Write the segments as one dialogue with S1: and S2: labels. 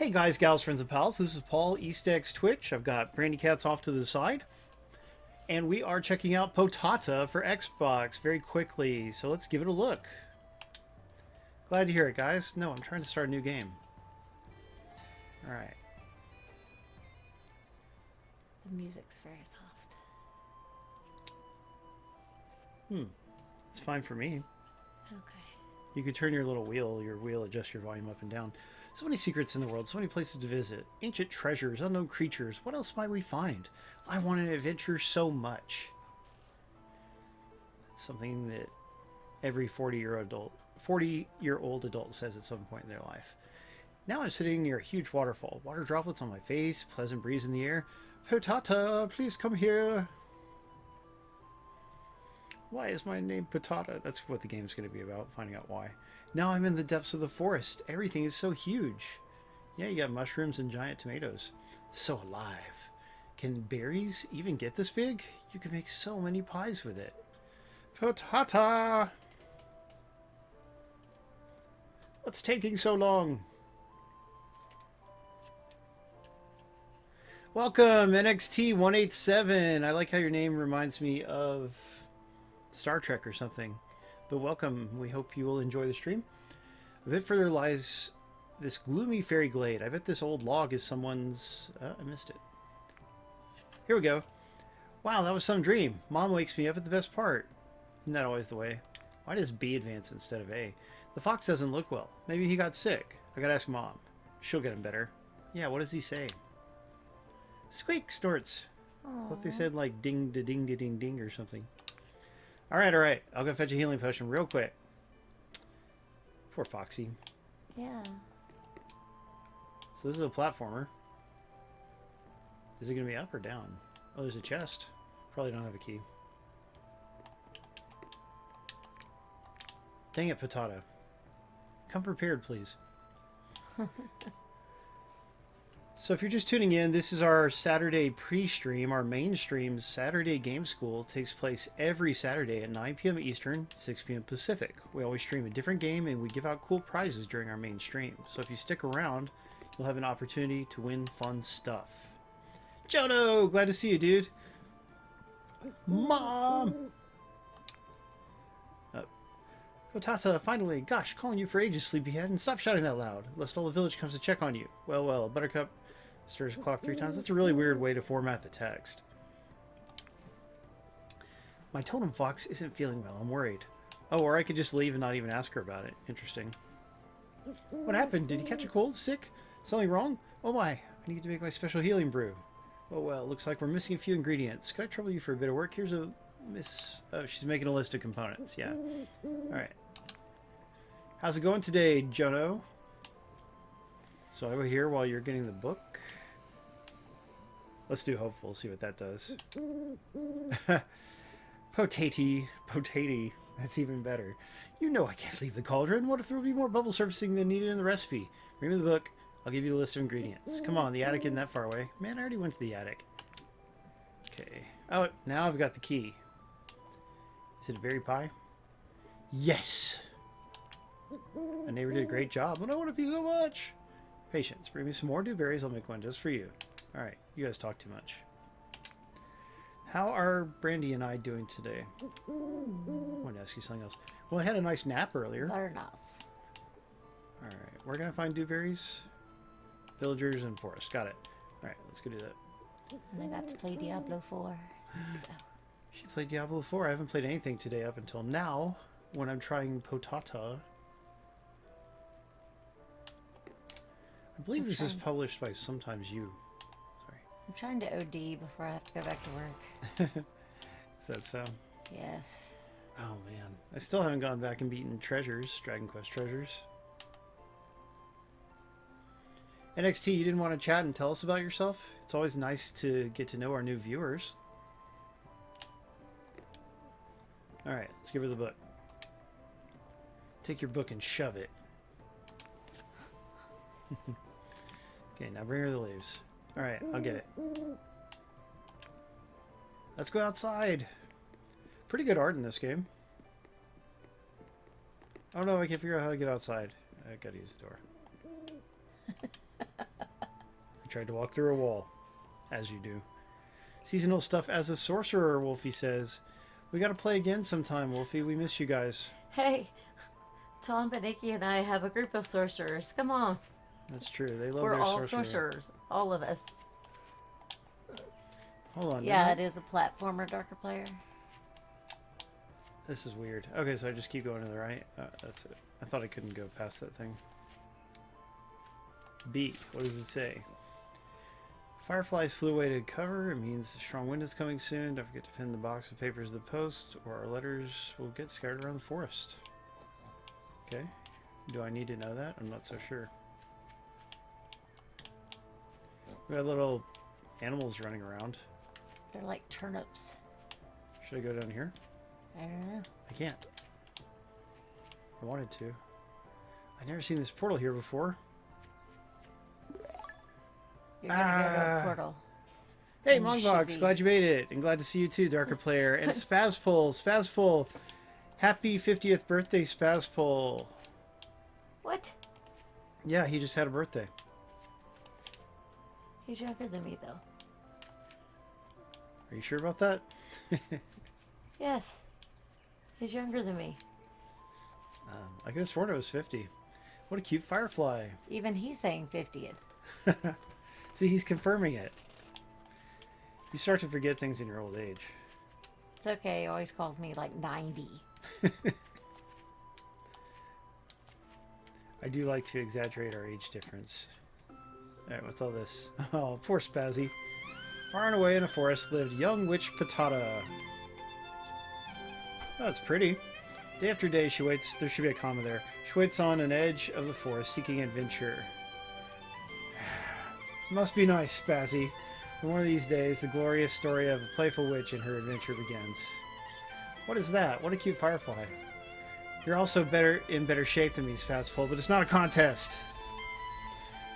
S1: Hey guys, gals, friends, and pals, this is Paul, EastXTwitch. I've got Brandykatz off to the side, and we are checking out Potata for Xbox very quickly, so let's give it a look. Glad to hear it, guys. No, I'm trying to start a new game. Alright.
S2: The music's very soft.
S1: It's fine for me.
S2: Okay.
S1: You could turn your wheel adjusts your volume up and down. So many secrets in the world, so many places to visit. Ancient treasures, unknown creatures. What else might we find? I want an adventure so much. That's something that every 40-year-old adult says at some point in their life. Now I'm sitting near a huge waterfall. Water droplets on my face, pleasant breeze in the air. Potata, please come here. Why is my name Potata? That's what the game's going to be about, finding out why. Now I'm in the depths of the forest. Everything is so huge. Yeah, you got mushrooms and giant tomatoes. So alive. Can berries even get this big? You can make so many pies with it. Potata! What's taking so long? Welcome, NXT187. I like how your name reminds me of Star Trek or something. But welcome. We hope you will enjoy the stream. A bit further lies this gloomy fairy glade. I bet this old log is someone's... I missed it. Here we go. Wow, that was some dream. Mom wakes me up at the best part. Isn't that always the way? Why does B advance instead of A? The fox doesn't look well. Maybe he got sick. I gotta ask Mom. She'll get him better. Yeah, what does he say? Squeak, snorts. I thought they said like ding da ding da ding ding or something. Alright. I'll go fetch a healing potion real quick. Poor Foxy.
S2: Yeah.
S1: So this is a platformer. Is it going to be up or down? Oh, there's a chest. Probably don't have a key. Dang it, Potata. Come prepared, please. So if you're just tuning in, this is our Saturday pre-stream. Our main stream, Saturday Game School, takes place every Saturday at 9 p.m. Eastern, 6 p.m. Pacific. We always stream a different game, and we give out cool prizes during our main stream. So if you stick around, you'll have an opportunity to win fun stuff. Jono! Glad to see you, dude. Mom! Potata, finally. Gosh, calling you for ages, sleepyhead, and stop shouting that loud, lest all the village comes to check on you. Well, Buttercup stirs the clock 3 times. That's a really weird way to format the text. My totem fox isn't feeling well. I'm worried. Oh, or I could just leave and not even ask her about it. Interesting. What happened? Did you catch a cold? Sick? Something wrong? Oh my, I need to make my special healing brew. Oh well, looks like we're missing a few ingredients. Can I trouble you for a bit of work? Here's a miss... Oh, she's making a list of components. Yeah. Alright. How's it going today, Jono? So I go here while you're getting the book. Let's do hopeful, see what that does. Potaty. That's even better. You know I can't leave the cauldron. What if there will be more bubble surfacing than needed in the recipe? Bring me the book. I'll give you the list of ingredients. Come on, the attic isn't that far away. Man, I already went to the attic. Okay. Oh, now I've got the key. Is it a berry pie? Yes! My neighbor did a great job, but I want to be so much. Patience. Bring me some more dewberries. I'll make one just for you. Alright, you guys talk too much. How are Brandy and I doing today? I wanted to ask you something else. Well, I had a nice nap earlier.
S2: Very nice.
S1: Alright, where can I find dewberries? Villagers and forest. Got it. Alright, let's go do that.
S2: And I got to play Diablo 4. So.
S1: She played Diablo 4. I haven't played anything today up until now when I'm trying Potata. I believe this is published by Sometimes You. Sorry.
S2: I'm trying to OD before I have to go back to work.
S1: Does that sound?
S2: Yes.
S1: Oh man. I still haven't gone back and beaten treasures, Dragon Quest treasures. NXT, you didn't want to chat and tell us about yourself? It's always nice to get to know our new viewers. Alright, let's give her the book. Take your book and shove it. Okay, now bring her the leaves. Alright, I'll get it. Let's go outside. Pretty good art in this game. Oh no, I can't figure out how to get outside. I gotta use the door. tried to walk through a wall. As you do. Seasonal stuff as a sorcerer, Wolfie says. We gotta play again sometime, Wolfie. We miss you guys.
S2: Hey, Tom, Nikki, and I have a group of sorcerers. Come on.
S1: That's true. They love
S2: We're
S1: their
S2: all
S1: sorcerer.
S2: sorcerers. All of us.
S1: Hold on.
S2: Yeah, it is a platformer darker player.
S1: This is weird. Okay, so I just keep going to the right. That's it. I thought I couldn't go past that thing. B. What does it say? Fireflies flew away to cover. It means a strong wind is coming soon. Don't forget to pin the box of papers to the post, or our letters will get scattered around the forest. Okay. Do I need to know that? I'm not so sure. We got little animals running around.
S2: They're like turnips.
S1: Should I go down here?
S2: I don't know.
S1: I can't. I wanted to. I've never seen this portal here before.
S2: You're gonna go to a portal.
S1: Hey,
S2: And you should
S1: Mongbox,
S2: be.
S1: glad you made it. And glad to see you too, Darker Player. And Spazpole. Happy 50th birthday, Spazpole.
S2: What?
S1: Yeah, he just had a birthday.
S2: He's younger than me, though.
S1: Are you sure about that?
S2: Yes. He's younger than me.
S1: I could have sworn it was 50. What a cute firefly.
S2: Even he's saying 50th.
S1: See, he's confirming it. You start to forget things in your old age.
S2: It's okay. He always calls me like 90.
S1: I do like to exaggerate our age difference. Alright, what's all this? Oh, poor Spazzy. Far and away in a forest lived young witch Potata. Oh, it's pretty. Day after day she waits, there should be a comma there. She waits on an edge of the forest seeking adventure. Must be nice, Spazzy. And one of these days, the glorious story of a playful witch and her adventure begins. What is that? What a cute firefly. You're also in better shape than me, Spazpole, but it's not a contest.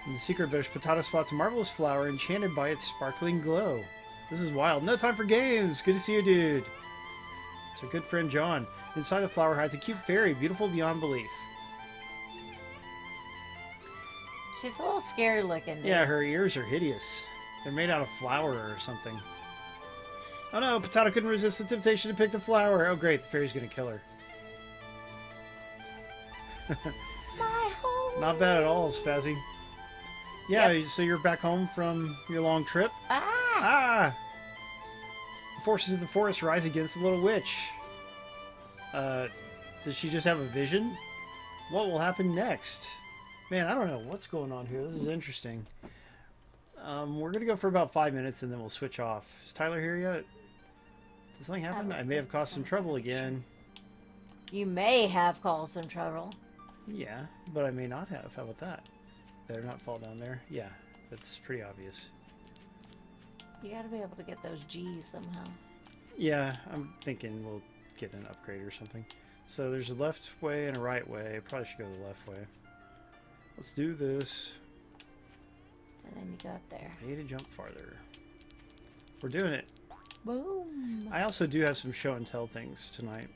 S1: In the secret bush, Potata spots a marvelous flower enchanted by its sparkling glow. This is wild. No time for games. Good to see you, dude. It's our good friend John. Inside the flower hides a cute fairy, beautiful beyond belief.
S2: She's a little scary looking, dude.
S1: Yeah, her ears are hideous. They're made out of flour or something. Oh no, Potata couldn't resist the temptation to pick the flower. Oh great, the fairy's gonna kill her.
S2: My whole
S1: Not bad at all, Spazzy. Yeah,
S2: Yep.
S1: so you're back home from your long trip?
S2: Ah!
S1: Ah! The forces of the forest rise against the little witch. Does she just have a vision? What will happen next? Man, I don't know what's going on here. This is interesting. We're going to go for about 5 minutes and then we'll switch off. Is Tyler here yet? Did something happen? I may have caused some trouble again.
S2: You may have caused some trouble.
S1: Yeah, but I may not have. How about that? Better not fall down there. Yeah, that's pretty obvious.
S2: You gotta be able to get those G's somehow.
S1: Yeah, I'm thinking we'll get an upgrade or something. So there's a left way and a right way. Probably should go the left way. Let's do this.
S2: And then you go up there.
S1: I need to jump farther. We're doing it.
S2: Boom!
S1: I also do have some show and tell things tonight.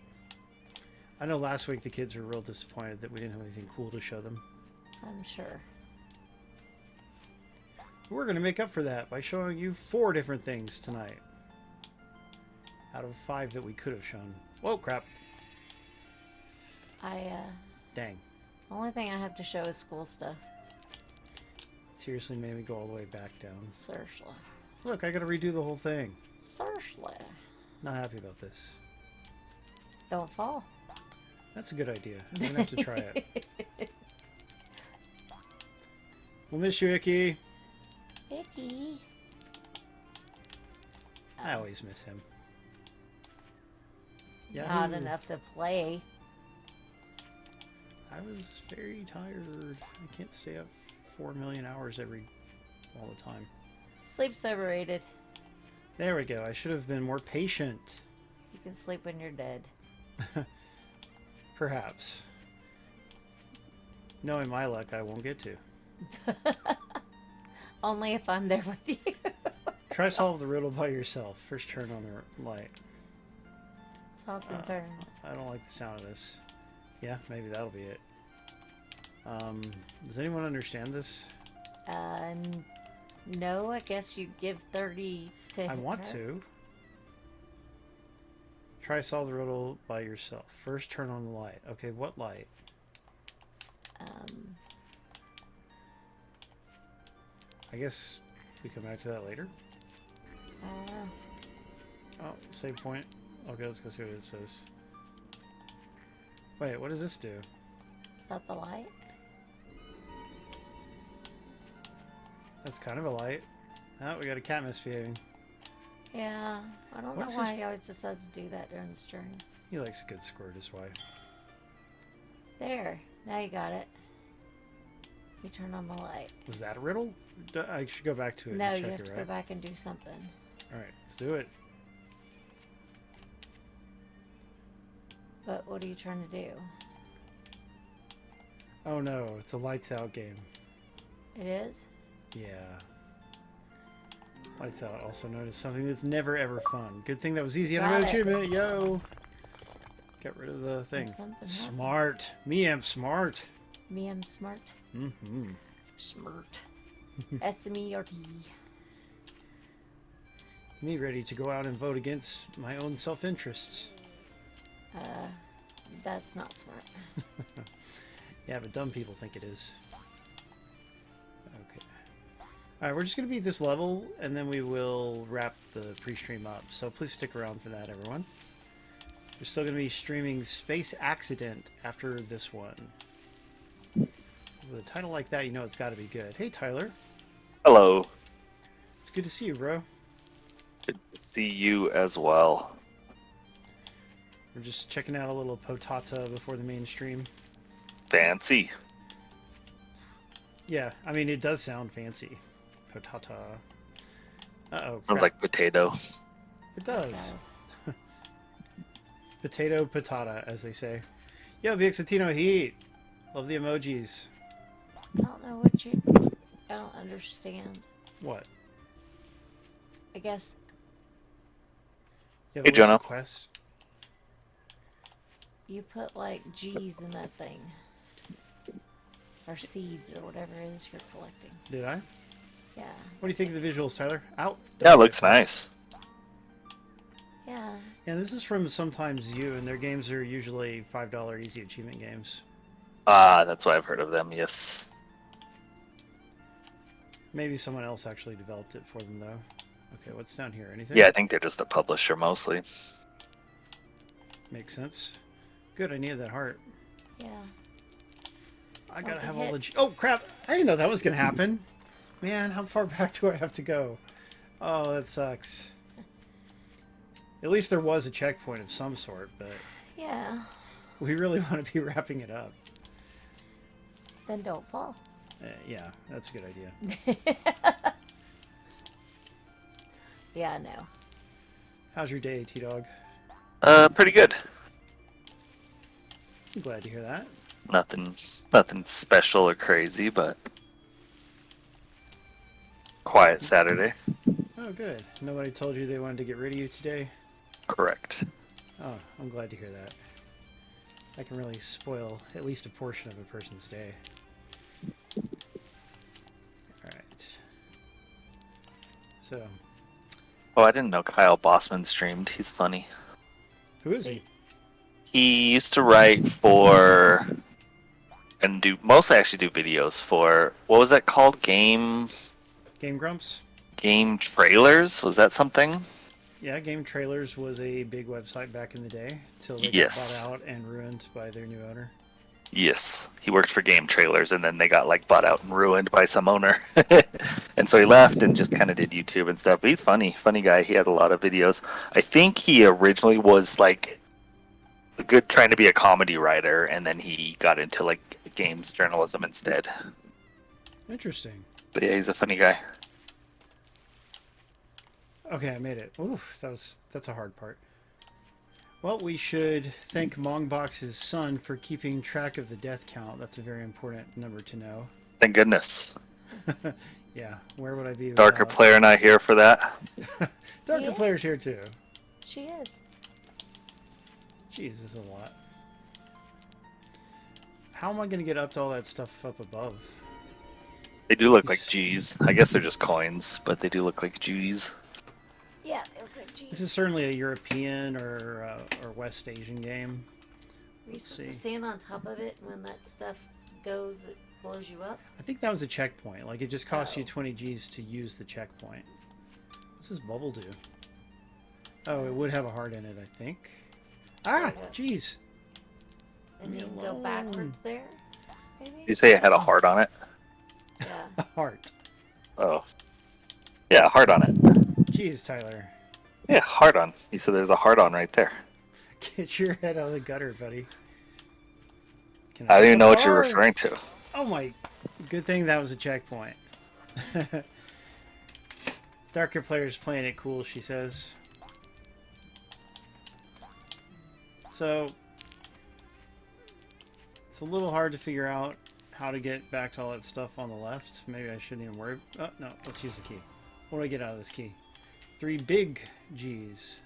S1: I know last week the kids were real disappointed that we didn't have anything cool to show them.
S2: I'm sure.
S1: We're going to make up for that by showing you 4 different things tonight. Out of 5 that we could have shown. Whoa, crap. Dang.
S2: Only thing I have to show is school stuff.
S1: Seriously made me go all the way back down.
S2: Seriously.
S1: Look, I got to redo the whole thing.
S2: Seriously.
S1: Not happy about this.
S2: Don't fall.
S1: That's a good idea. I'm going to have to try it. We'll miss you, Icky.
S2: Icky.
S1: I always miss him.
S2: Not enough to play.
S1: I was very tired. I can't stay up 4 million hours all the time.
S2: Sleep's overrated.
S1: There we go. I should have been more patient.
S2: You can sleep when you're dead.
S1: Perhaps. Knowing my luck, I won't get to.
S2: Only if I'm there with you.
S1: Try solve the riddle by yourself. First turn on the light.
S2: Toss and turn.
S1: I don't like the sound of this. Yeah, maybe that'll be it. Does anyone understand this?
S2: No, I guess you give 30 to
S1: I
S2: hit
S1: want
S2: her.
S1: to. Try solve the riddle by yourself. First, turn on the light. Okay, what light? I guess we come back to that later. Oh, save point. Okay, let's go see what it says. Wait, what does this do?
S2: Is that the light?
S1: That's kind of a light. Oh, we got a cat misbehaving.
S2: Yeah, I don't
S1: What
S2: know
S1: is
S2: why
S1: this?
S2: he always just has to do that during the stream.
S1: He likes a good squirt, his wife.
S2: There, now you got it. You turn on the light.
S1: Was that a riddle? I should go back to it
S2: No,
S1: and
S2: you
S1: check
S2: have
S1: it,
S2: to
S1: right?
S2: go back and do something.
S1: Alright, let's do it.
S2: But what are you trying to do?
S1: Oh no, it's a lights out game.
S2: It is?
S1: Yeah. Lights out, also known as something that's never ever fun. Good thing that was easy and I
S2: Got
S1: got
S2: it.
S1: achievement, yo! Get rid of the thing.
S2: Something happened.
S1: Smart. Me am smart.
S2: Me, I'm smart.
S1: Mm-hmm.
S2: Smart. S-M-E-R-T.
S1: Me ready to go out and vote against my own self-interests.
S2: That's not smart.
S1: Yeah, but dumb people think it is. Okay. Alright, we're just going to beat this level, and then we will wrap the pre-stream up. So please stick around for that, everyone. We're still going to be streaming Space Accident after this one. With a title like that, you know it's got to be good. Hey, Tyler.
S3: Hello.
S1: It's good to see you, bro.
S3: Good to see you as well.
S1: We're just checking out a little Potata before the main stream.
S3: Fancy.
S1: Yeah, I mean, it does sound fancy. Potata. Uh-oh.
S3: Sounds
S1: crap.
S3: like potato.
S1: It does.
S2: Guys.
S1: Potato patata, as they say. Yo, Vixatino Heat. Love the emojis.
S2: I don't know what you... I don't understand.
S1: What?
S2: I guess...
S1: You have
S3: Hey,
S1: a list
S3: Jonah.
S1: of quests?
S2: You put, like, G's in that thing. Or seeds, or whatever it is you're collecting.
S1: Did I?
S2: Yeah.
S1: What do you think of the visuals, Tyler? Out.
S3: Yeah, it looks nice.
S2: Yeah.
S1: Yeah, this is from Sometimes You, and their games are usually $5 easy achievement games.
S3: Ah, that's why I've heard of them, yes.
S1: Maybe someone else actually developed it for them, though. Okay, what's down here? Anything?
S3: Yeah, I think they're just a publisher mostly.
S1: Makes sense. Good, I needed that heart.
S2: Yeah.
S1: I gotta
S2: the
S1: have all
S2: hit.
S1: the... Oh, crap! I didn't know that was gonna happen. Man, how far back do I have to go? Oh, that sucks. At least there was a checkpoint of some sort, but
S2: Yeah.
S1: we really want to be wrapping it up.
S2: Then don't fall.
S1: Yeah, that's a good idea.
S2: Yeah, I know.
S1: How's your day, T-Dog?
S3: Pretty good.
S1: I'm glad to hear that.
S3: Nothing special or crazy, but quiet Saturday.
S1: Oh, good. Nobody told you they wanted to get rid of you today?
S3: Correct.
S1: Oh, I'm glad to hear that. That can really spoil at least a portion of a person's day. Alright. So,
S3: Oh, I didn't know Kyle Bossman streamed. He's funny.
S1: who is he?
S3: He used to write for and mostly actually do videos for, what was that called? Game
S1: Grumps?
S3: Trailers? Was that something?
S1: Yeah, Game Trailers was a big website back in the day, till they
S3: Yes.
S1: got bought out and ruined by their new owner.
S3: Yes, he worked for Game Trailers, and then they got like bought out and ruined by some owner, and so he left and just kind of did YouTube and stuff. But he's funny guy. He had a lot of videos. I think he originally was like trying to be a comedy writer, and then he got into like games journalism instead.
S1: Interesting.
S3: But yeah, he's a funny guy.
S1: Okay, I made it. Oof, that's a hard part. Well, we should thank Mongbox's son for keeping track of the death count. That's a very important number to know.
S3: Thank goodness.
S1: Yeah, where would I be
S3: Darker
S1: without...
S3: player not here for that.
S1: Darker
S2: Yeah.
S1: player's here too.
S2: She is.
S1: Jeez, this is a lot. How am I going to get up to all that stuff up above?
S3: They do look like G's. I guess they're just coins, but they do look like G's.
S2: Yeah, they look like G's.
S1: This is certainly a European or West Asian game.
S2: Are you
S1: Let's
S2: supposed to
S1: see.
S2: stand on top of it when that stuff goes, it blows you up?
S1: I think that was a checkpoint. Like, it just costs you
S2: Oh.
S1: 20 G's to use the checkpoint. What's this bubble do? Oh, it would have a heart in it, I think. Ah, jeez.
S2: And
S1: Leave
S2: you
S1: me
S2: can go
S1: alone.
S2: backwards there,
S3: You
S2: maybe?
S3: say it had a heart on it?
S2: Yeah.
S1: A heart.
S3: Oh. Yeah, heart on it.
S1: Jeez, Tyler.
S3: Yeah, heart on. You said there's a heart on right there.
S1: Get your head out of the gutter, buddy. Can
S3: I don't even know what you're
S1: Heart?
S3: referring to.
S1: Oh my. Good thing that was a checkpoint. Darker players playing it cool, she says. So, it's a little hard to figure out how to get back to all that stuff on the left. Maybe I shouldn't even worry. Oh, no, let's use the key. What do I get out of this key? 3 big G's.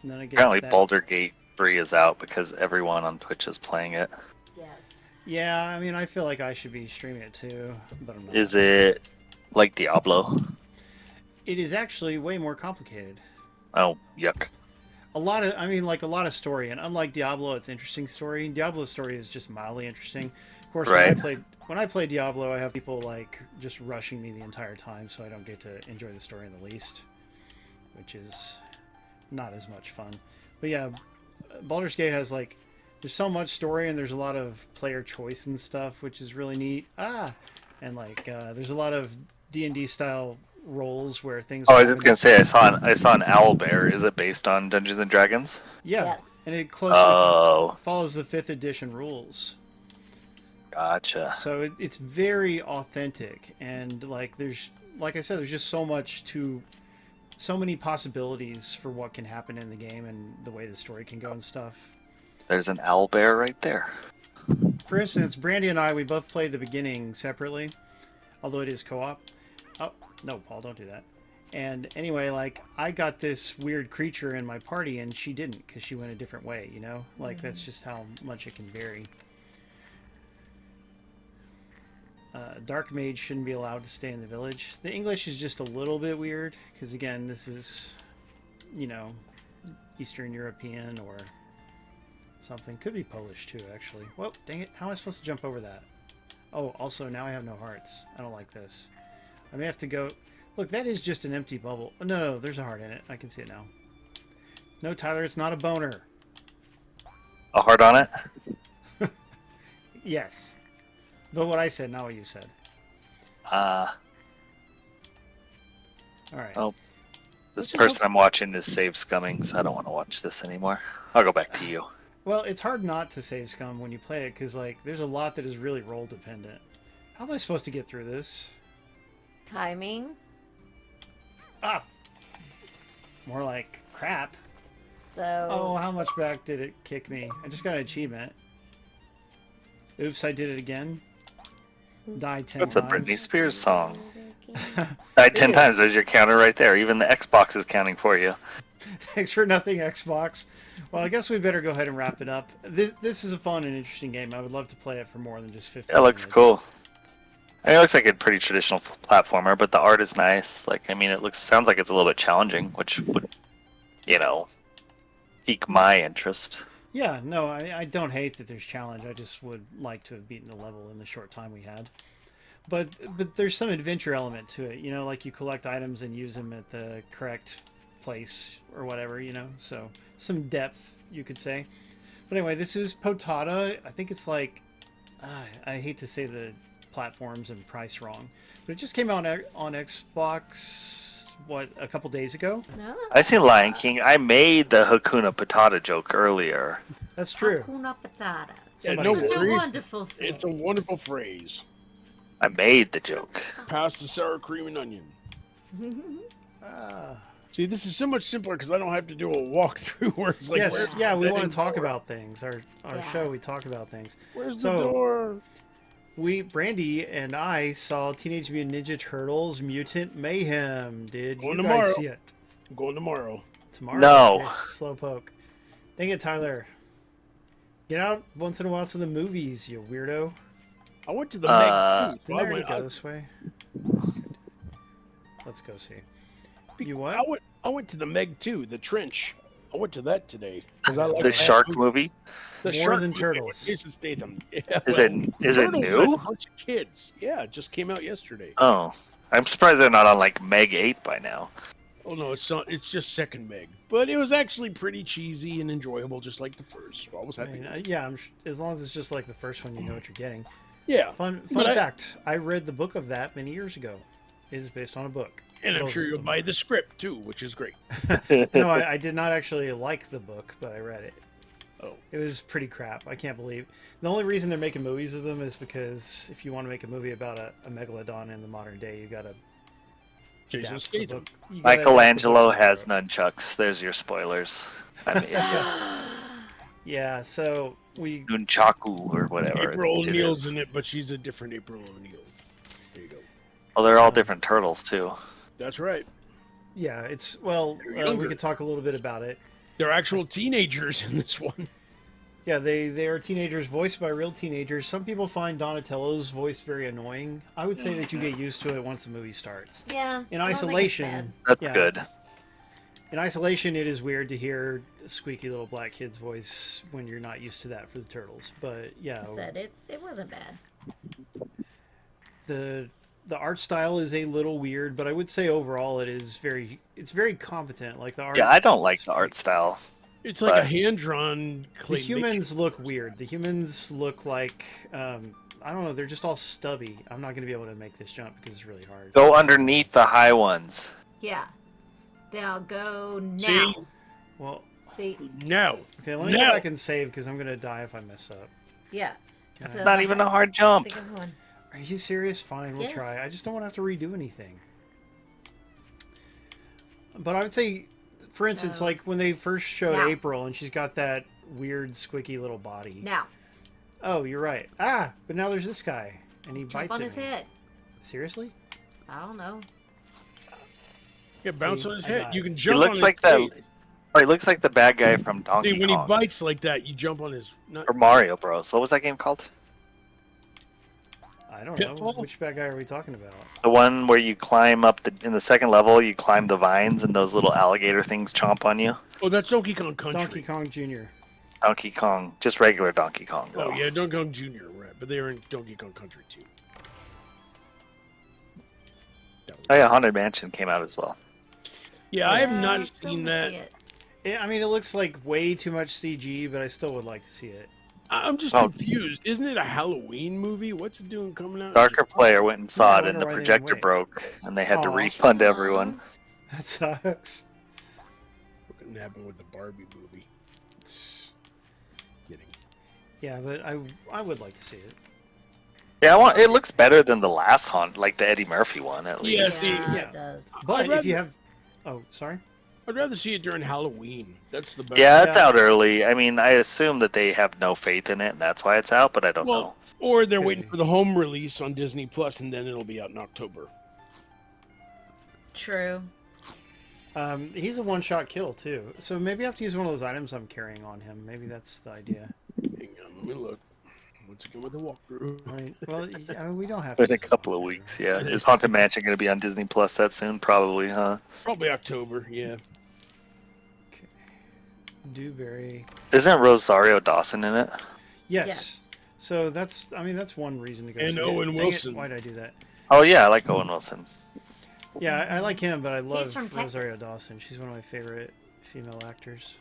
S1: And then I get
S3: Apparently
S1: that.
S3: Baldur's Gate 3 is out because everyone on Twitch is playing it.
S2: Yes.
S1: Yeah, I mean, I feel like I should be streaming it too, but I'm not.
S3: Is it like Diablo?
S1: It is actually way more complicated.
S3: Oh, yuck.
S1: A lot of story, and unlike Diablo, it's interesting story. Diablo's story is just mildly interesting. Of course,
S3: Right.
S1: when I play Diablo, I have people like just rushing me the entire time, so I don't get to enjoy the story in the least, which is not as much fun. But yeah, Baldur's Gate has like there's so much story and there's a lot of player choice and stuff, which is really neat. And like there's a lot of D&D style roles where things.
S3: Oh, I was just gonna say I saw an owl bear. Is it based on Dungeons and Dragons?
S1: Yeah,
S2: Yes.
S1: and it closely
S3: Oh,
S1: follows the 5th edition rules.
S3: gotcha.
S1: So it's very authentic, and like I said, there's just so many possibilities for what can happen in the game and the way the story can go and stuff.
S3: There's an owl bear right there.
S1: For instance, Brandy and I, we both played the beginning separately, although it is co-op. Oh, no, Paul, don't do that. And anyway, like, I got this weird creature in my party, and she didn't, because she went a different way, you know? Like, that's just how much it can vary. Dark Mage shouldn't be allowed to stay in the village. The English is just a little bit weird, because again, this is, you know, Eastern European or something. Could be Polish too, actually. Whoa, dang it. How am I supposed to jump over that? Oh, also, now I have no hearts. I don't like this. I may have to go... Look, that is just an empty bubble. Oh, no, there's a heart in it. I can see it now. No, Tyler, it's not a boner.
S3: A heart on it?
S1: Yes. But what I said, not what you said. All right.
S3: Oh, this
S1: Let's just
S3: person I'm watching is Save Scumming, so I don't want to watch this anymore. I'll go back to you.
S1: Well, it's hard not to save scum when you play it, because, like, there's a lot that is really role-dependent. How am I supposed to get through this?
S2: Timing.
S1: Ah! More like crap.
S2: So.
S1: Oh, how much back did it kick me? I just got an achievement. Oops, I did it again. Died 10
S3: That's a
S1: times.
S3: Britney Spears song. Died 10 times. There's your counter right there. Even the Xbox is counting for you.
S1: Thanks for nothing, Xbox. Well, I guess we better go ahead and wrap it up. This is a fun and interesting game. I would love to play it for more than just 15
S3: It looks
S1: minutes.
S3: cool. I mean, it looks like a pretty traditional platformer, but the art is nice. Like, I mean, sounds like it's a little bit challenging, which would, you know, pique my interest.
S1: Yeah, no, I don't hate that there's challenge. I just would like to have beaten the level in the short time we had. But there's some adventure element to it, you know, like you collect items and use them at the correct place or whatever, you know. So some depth, you could say. But anyway, this is Potata. I think it's like, I hate to say the platforms and price wrong, but it just came out on Xbox, what, a couple days ago?
S2: No.
S3: I seen Lion King. I made the Hakuna Potata joke earlier.
S1: That's true.
S2: Hakuna Potata.
S4: Yeah,
S1: Somebody
S4: no
S1: did.
S2: Such a
S4: worries.
S2: wonderful thing.
S4: It's a wonderful phrase.
S3: I made the joke.
S4: Pass the sour cream and onion.
S1: Ah.
S4: See, this is so much simpler because I don't have to do a walkthrough where it's like,
S1: Yes,
S4: where's
S1: yeah, we
S4: the
S1: want to
S4: door?
S1: talk about things. Our
S2: Yeah.
S1: show, we talk about things.
S4: Where's
S1: So-
S4: the door?
S1: Brandy and I saw Teenage Mutant Ninja Turtles Mutant Mayhem. Did
S4: Going
S1: you
S4: tomorrow.
S1: guys see it?
S4: I'm going tomorrow.
S1: Tomorrow?
S3: No.
S1: Okay, slowpoke. Dang it, Tyler. Get out once in a while to the movies, you weirdo.
S4: I went to the Meg too.
S1: Didn't I already go this way? Let's go see. You what?
S4: I went to the Meg too, the trench. I went to that today because I like
S3: The shark movie.
S4: The
S1: More
S4: shark
S1: than
S4: movie
S1: Turtles.
S4: with Jason Statham. Yeah,
S3: Is it
S4: Turtles
S3: new?
S4: had a bunch of kids. Yeah, it just came out yesterday.
S3: Oh, I'm surprised they're not on like Meg 8 by now.
S4: Oh no, it's not. It's just second Meg, but it was actually pretty cheesy and enjoyable, just like the first. So I was
S1: I
S4: happy.
S1: mean, yeah, as long as it's just like the first one, you know what you're getting.
S4: Yeah,
S1: Fun
S4: But
S1: fact: I read the book of that many years ago. It is based on a book.
S4: and I'm
S1: Both
S4: sure
S1: of
S4: you'll
S1: them.
S4: buy the script too, which is great.
S1: No, I did not actually like the book, but I read it.
S4: Oh,
S1: It was pretty crap. I can't believe. The only reason they're making movies of them is because if you want to make a movie about a megalodon in the modern day, you got to
S4: Jason
S1: adapt the
S4: Statham.
S1: book. You gotta adapt the
S3: Michelangelo
S1: books
S3: has
S1: into it.
S3: nunchucks. There's your spoilers. I mean,
S1: Yeah, so we.
S3: nunchaku or whatever.
S4: April
S3: it
S4: O'Neil's
S3: is.
S4: in it, but she's a different April O'Neil. There you go.
S3: Well, they're all different turtles too.
S4: That's right.
S1: Yeah, it's
S4: They're
S1: we
S4: younger.
S1: could talk a little bit about it.
S4: They're actual teenagers in this one.
S1: Yeah, they are teenagers voiced by real teenagers. Some people find Donatello's voice very annoying. I would say that you get used to it once the movie starts.
S2: Yeah.
S1: In
S2: I don't think it's
S1: isolation,
S3: That's
S1: yeah,
S3: good.
S1: In isolation, it is weird to hear a squeaky little black kid's voice when you're not used to that for the turtles. But yeah,
S2: bad. It wasn't bad.
S1: the art style is a little weird, but I would say overall it's very competent. Like the art.
S3: Yeah, I don't like the art style.
S4: It's like a
S3: But-
S4: hand-drawn
S1: The
S4: claymation.
S1: humans look weird. The humans look like I don't know. They're just all stubby. I'm not going to be able to make this jump because it's really hard.
S3: Go underneath the high ones.
S2: Yeah. Now go now.
S4: See?
S1: Well,
S2: See?
S4: No.
S1: okay. Let me
S4: No.
S1: go back and save because I'm going to die if I mess up.
S2: Yeah.
S1: Yeah.
S2: So
S3: Not
S2: the
S3: even
S2: hi-
S3: a hard
S2: I
S3: jump.
S2: think I'm going.
S1: Are you serious? Fine, we'll
S2: Yes.
S1: try. I just don't want to have to redo anything. But I would say, for instance,
S2: So-
S1: like when they first showed
S2: Now.
S1: April and she's got that weird squicky little body.
S2: Now.
S1: Oh, you're right. Ah, but now there's this guy and he
S2: Jump
S1: bites
S2: on
S1: at
S2: his
S1: me.
S2: head.
S1: Seriously?
S2: I don't know.
S4: Yeah, bounce
S1: See,
S4: on his
S1: I
S4: head.
S1: died.
S4: You can
S3: He
S4: jump on
S3: looks
S4: his
S3: like that.
S4: face.
S3: Or he looks like the bad guy from Donkey
S4: See, when he
S3: Kong
S4: bites like that, you jump on his... Not,
S3: or Mario Bros. What was that game called?
S1: I don't know.
S4: Pitfall?
S1: Which bad guy are we talking about?
S3: The one where you climb up in the second level, you climb the vines and those little alligator things chomp on you.
S4: oh, that's Donkey Kong Country.
S1: Donkey Kong Jr.
S3: Donkey Kong, just regular Donkey Kong.
S4: Oh,
S3: Though.
S4: yeah, Donkey Kong Jr., right. But they were in Donkey Kong Country, too. That was-
S3: Oh yeah, Haunted Mansion came out as well.
S4: Yeah, I have
S2: Yeah,
S4: not
S2: I still
S4: seen
S2: wanna
S4: that.
S2: see it.
S1: I mean, it looks like way too much CG, but I still would like to see it.
S4: I'm just
S3: Oh.
S4: confused. Isn't it a Halloween movie? What's it doing coming out?
S3: Darker Player went and saw
S1: Yeah, I
S3: it, and
S1: wonder
S3: the
S1: why they
S3: projector
S1: went away.
S3: broke, and they had to
S1: Aw.
S3: refund
S2: Aw.
S3: everyone.
S1: That sucks.
S4: What didn't happen with the Barbie movie? Kidding.
S1: Yeah, but I would like to see it.
S3: Yeah, it looks better than the last Haunt, like the Eddie Murphy one at
S4: Yeah,
S3: least.
S4: see,
S2: Yeah,
S1: yeah.
S2: it does.
S1: But
S4: I'd
S1: if you
S4: rather-
S1: have, oh, sorry.
S4: I'd rather see it during Halloween. That's the best.
S3: Yeah, it's
S1: Yeah.
S3: out early. I mean, I assume that they have no faith in it, and that's why it's out. But I don't know.
S4: Well, or they're
S1: Could
S4: waiting
S1: be.
S4: for the home release on Disney Plus, and then it'll be out in October.
S2: True.
S1: He's a one-shot kill too, so maybe I have to use one of those items I'm carrying on him. Maybe that's the idea.
S4: Hang on, let me look. Once again with the walkthrough.
S1: Right? Well, I mean, we don't have to.
S3: In a
S1: use it
S3: couple of
S1: all
S3: weeks,
S1: for-
S3: yeah. Is Haunted Mansion going to be on Disney Plus that soon? Probably, huh?
S4: Probably October, yeah.
S1: Okay. Dewberry.
S3: Isn't Rosario Dawson in it?
S1: Yes.
S2: Yes.
S1: So that's one reason to go.
S4: And
S1: see it.
S4: Owen
S1: Dang it,
S4: Wilson.
S1: Why'd I do that?
S3: Oh yeah, I like Owen Wilson.
S1: Yeah, I like him, but I love
S2: from
S1: Rosario
S2: Texas.
S1: Dawson. She's one of my favorite female actors.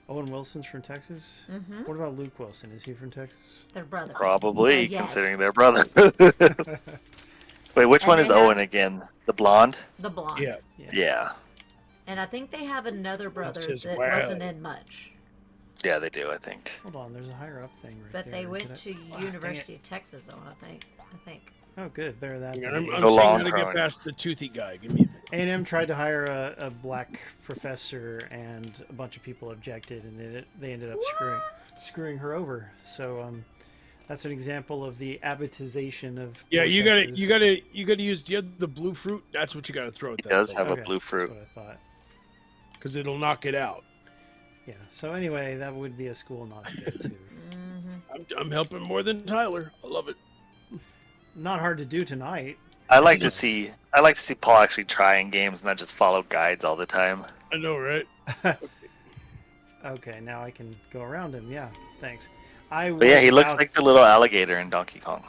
S1: Owen Wilson's from Texas.
S2: Mm-hmm.
S1: What about Luke Wilson? Is he from Texas?
S2: They're brothers.
S3: Probably,
S2: So, yes.
S3: considering they're brother. Wait, which
S2: And
S3: one
S2: they
S3: is
S2: have-
S3: Owen again? The blonde?
S2: The blonde.
S4: Yeah.
S3: Yeah.
S2: And I think they have another brother
S4: says,
S2: that
S4: "Wow."
S2: wasn't in much.
S3: Yeah, they do, I think.
S1: Hold on, there's a higher up thing right
S2: But
S1: there.
S2: they
S1: Did
S2: went
S1: I-
S2: to
S1: Ah, dang it.
S2: University of Texas, though, I think.
S1: Oh, good. Better that.
S4: Hang on,
S1: than
S4: I'm
S3: Go
S4: saying
S3: long
S4: how to get
S3: drawings.
S4: past the toothy guy. Give me a minute.
S1: A&M tried to hire a black professor, and a bunch of people objected, and they ended up screwing her over. So that's an example of the abbotization of.
S4: Yeah, you
S1: vortexes.
S4: gotta use the blue fruit. That's what you gotta throw at
S3: He
S4: that.
S3: does have a
S1: Okay,
S3: blue fruit.
S1: That's what I thought.
S4: because it'll knock it out.
S1: Yeah. So anyway, that would be a school not to go to.
S2: Mm-hmm.
S4: I'm helping more than Tyler. I love it.
S1: Not hard to do tonight.
S3: I like to see Paul actually trying games and not just follow guides all the time.
S4: I know, right?
S1: Okay, now I can go around him. Yeah, thanks.
S3: But yeah, he looks like the little alligator in Donkey Kong.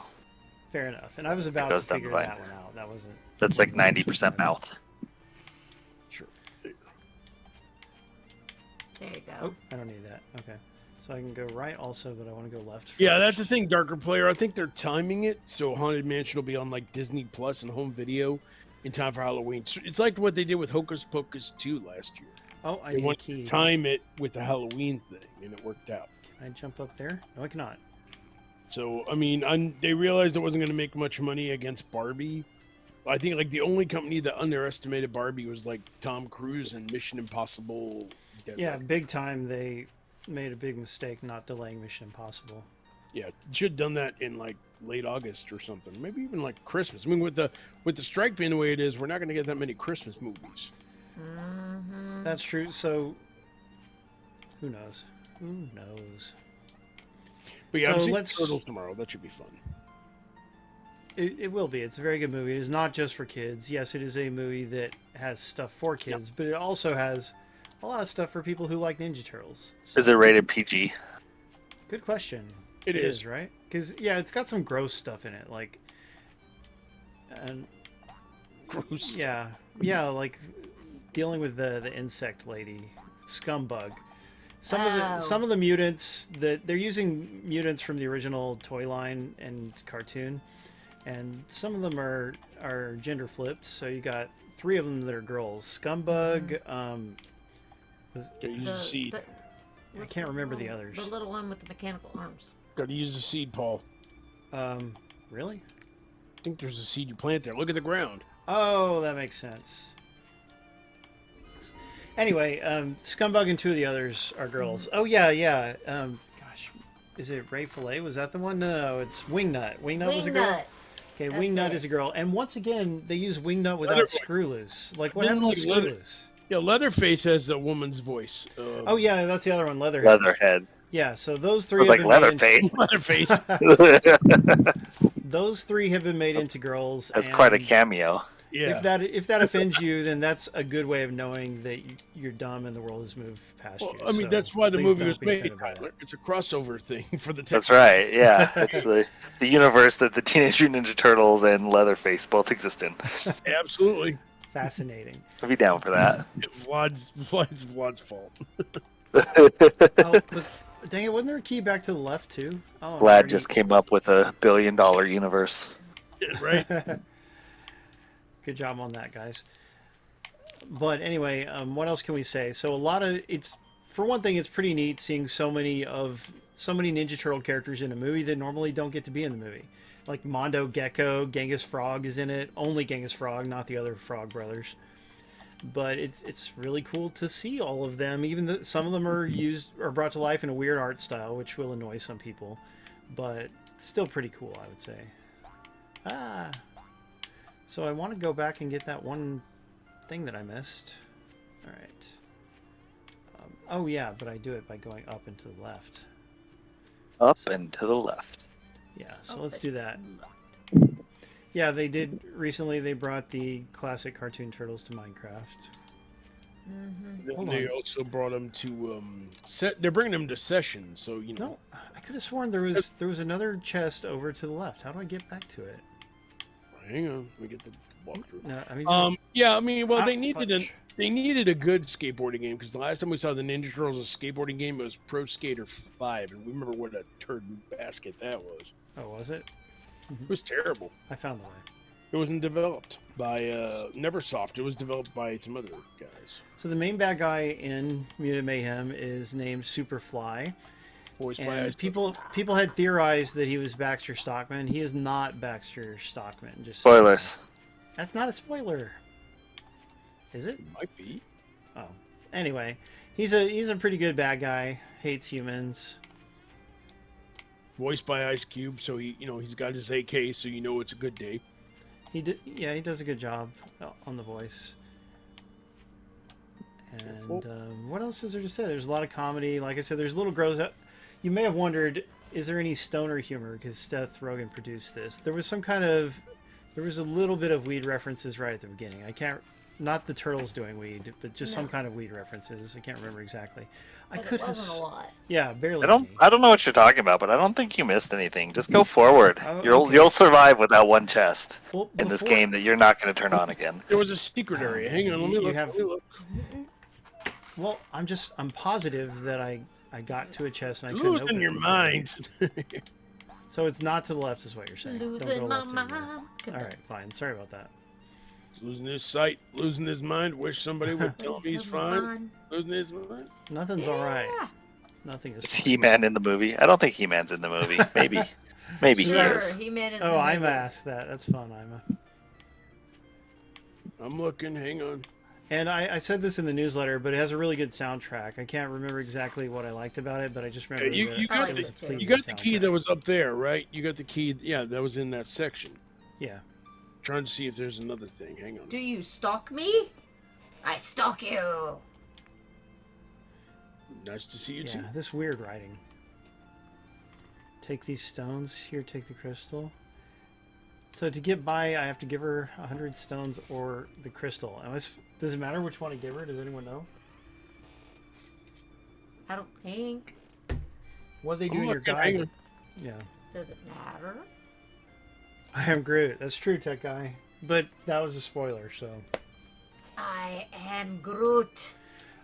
S1: Fair enough. And I was about to
S3: goes down
S1: figure
S3: the line.
S1: that one out. That wasn't.
S3: That's like 90% mouth.
S4: Sure.
S2: There you go.
S1: Oh, I don't need that. Okay. So I can go right also, but I want to go left first.
S4: Yeah, that's the thing, Darker Player. I think they're timing it so Haunted Mansion will be on like Disney Plus and home video in time for Halloween. It's like what they did with Hocus Pocus 2 last year.
S1: Oh, I
S4: They
S1: need a
S4: wanted
S1: key.
S4: to time it with the Halloween thing, and it worked out.
S1: Can I jump up there? No, I cannot.
S4: So, I mean, they realized it wasn't going to make much money against Barbie. I think like the only company that underestimated Barbie was like Tom Cruise and Mission Impossible.
S1: Yeah, big time. They made a big mistake not delaying Mission Impossible.
S4: Yeah, should have done that in like late August or something. Maybe even like Christmas. I mean, with the strike being the way it is, we're not going to get that many Christmas movies.
S2: Mm-hmm.
S1: That's true. So, who knows? Who knows?
S4: But yeah,
S1: So
S4: I'm seeing
S1: let's-
S4: Turtles tomorrow. That should be fun.
S1: It will be. It's a very good movie. It is not just for kids. Yes, it is a movie that has stuff for kids, but it also has a lot of stuff for people who like Ninja Turtles. So,
S3: Is it rated PG?
S1: good question.
S4: It is.
S1: Right? Because yeah, it's got some gross stuff in it, like, and
S4: Gross.
S1: yeah, like dealing with the insect lady, Scumbug. Some of the mutants that they're using mutants from the original toy line and cartoon, and some of them are gender flipped. So you got 3 of them that are girls. Scumbug.
S4: Gotta use a seed.
S1: I can't remember the others.
S2: The little one with the mechanical arms.
S4: Gotta use a seed, Paul.
S1: Really?
S4: I think there's a seed you plant there. Look at the ground.
S1: Oh, that makes sense. Anyway, Scumbug and 2 of the others are girls. Oh yeah. Gosh, is it Ray Fillet? Was that the one? No, it's Wingnut. Wingnut was a girl.
S2: Wingnut.
S1: Okay,
S2: That's
S1: Wingnut
S2: it.
S1: is a girl. And once again, they use Wingnut without
S4: Leather-
S1: Screw Loose. Like, what
S4: Didn't
S1: happened to
S4: like
S1: Screw
S4: Leather-
S1: Loose?
S4: Yeah, Leatherface has a woman's voice.
S1: Oh yeah, that's the other one, Leatherhead.
S3: Leatherhead.
S1: Yeah, so those 3
S3: It was
S1: have
S3: like
S1: been made
S3: Leatherface.
S4: Leatherface.
S1: those 3 have been made into girls.
S3: That's quite a
S1: and
S3: cameo.
S4: Yeah.
S1: If that offends you, then that's a good way of knowing that you're dumb and the world has moved past
S4: Well,
S1: you.
S4: I mean,
S1: So
S4: that's why the
S1: please
S4: movie
S1: don't
S4: was
S1: be
S4: made,
S1: offended by that.
S4: Tyler. It's a crossover thing for the
S3: That's right. Yeah, it's the universe that the Teenage Mutant Ninja Turtles and Leatherface both exist in.
S4: Absolutely.
S1: Fascinating.
S3: I'd be down for that.
S4: Vlad's fault.
S1: Oh, but dang it, wasn't there a key back to the left too? Oh,
S3: Vlad just came up with a $1 billion universe.
S4: Yeah, right?
S1: Good job on that, guys. But anyway, what else can we say? So for one thing, it's pretty neat seeing so many Ninja Turtle characters in a movie that normally don't get to be in the movie. Like Mondo Gecko, Genghis Frog is in it. Only Genghis Frog, not the other Frog brothers. But it's really cool to see all of them. Even though some of them are brought to life in a weird art style, which will annoy some people. But still pretty cool, I would say. So I want to go back and get that one thing that I missed. All right. Oh yeah, but I do it by going up and to the left.
S3: Up and to the left.
S1: Yeah, so let's do that. Yeah, they did recently. They brought the classic cartoon turtles to Minecraft.
S2: Mm-hmm.
S1: Hold
S4: They
S1: on.
S4: also brought them to they're bringing them to session, so you know.
S1: No, I could have sworn there was another chest over to the left. How do I get back to it?
S4: Hang on, we get the walkthrough.
S1: No, I mean.
S4: Yeah, I mean, well,
S1: Ah,
S4: they needed
S1: fudge.
S4: they needed a good skateboarding game because the last time we saw the Ninja Turtles a skateboarding game it was Pro Skater 5, and we remember what a turd basket that was.
S1: Oh, was it?
S4: It was terrible.
S1: I found the way.
S4: It wasn't developed by Neversoft. It was developed by some other guys.
S1: So the main bad guy in Mutant Mayhem is named Superfly.
S4: Voiced by
S1: And people had theorized that he was Baxter Stockman. He is not Baxter Stockman. Just
S3: Spoilers.
S1: That's not a spoiler. Is it?
S4: might be.
S1: Oh. Anyway, he's a pretty good bad guy. Hates humans.
S4: Voiced by Ice Cube, so he's got his AK, so you know it's a good day.
S1: He does a good job on the voice. And what else is there to say? There's a lot of comedy. Like I said, there's little gross. You may have wondered is there any stoner humor? Because Seth Rogen produced this. There was a little bit of weed references right at the beginning. I can't, not the turtles doing weed, but just some kind of weed references. I can't remember exactly.
S2: But it wasn't a lot.
S1: Yeah, barely.
S3: I don't know what you're talking about, but I don't think you missed anything. Just go forward.
S1: Okay.
S3: You'll survive without one chest
S1: Well,
S3: in this game that you're not going to turn on again.
S4: There was a secret area. Hang on, let me look.
S1: Well, I'm positive that I got to a chest and I couldn't open
S4: Losing
S1: it
S4: your
S1: before.
S4: mind.
S1: So it's not to the left, is what you're saying. Don't
S2: Losing
S1: go
S2: my
S1: left anymore.
S2: mind.
S1: All right, fine. Sorry about that.
S4: Losing his sight, losing his mind. Wish somebody would tell me he's fine. Losing his mind.
S1: Nothing's all right. Nothing is.
S3: Is He-Man in the movie? I don't think He-Man's in the movie. Maybe. Maybe he
S2: Sure,
S3: is.
S2: He-Man is
S1: Oh,
S2: the
S1: Ima
S2: movie.
S1: asked that. That's fun, Ima.
S4: I'm looking. Hang on.
S1: And I said this in the newsletter, but it has a really good soundtrack. I can't remember exactly what I liked about it, but I just remember
S4: You
S1: that
S4: got
S1: it was a
S2: the-
S1: pleasing
S4: You got the key
S1: soundtrack.
S4: that was up there, right? You got the key. Yeah, that was in that section.
S1: Yeah.
S4: Trying to see if there's another thing. Hang on.
S2: Do you stalk me? I stalk you.
S4: Nice to see you too.
S1: Yeah, this weird writing. Take these stones. Here, take the crystal. So to get by, I have to give her 100 stones or the crystal. Does it matter which one I give her? Does anyone know?
S2: I don't think.
S1: What they do
S4: I'm
S1: in your
S4: looking, hang
S1: guide?
S4: on.
S1: Yeah.
S2: Does it matter?
S1: I am Groot. That's true, Tech Guy. But that was a spoiler, so.
S2: I am Groot.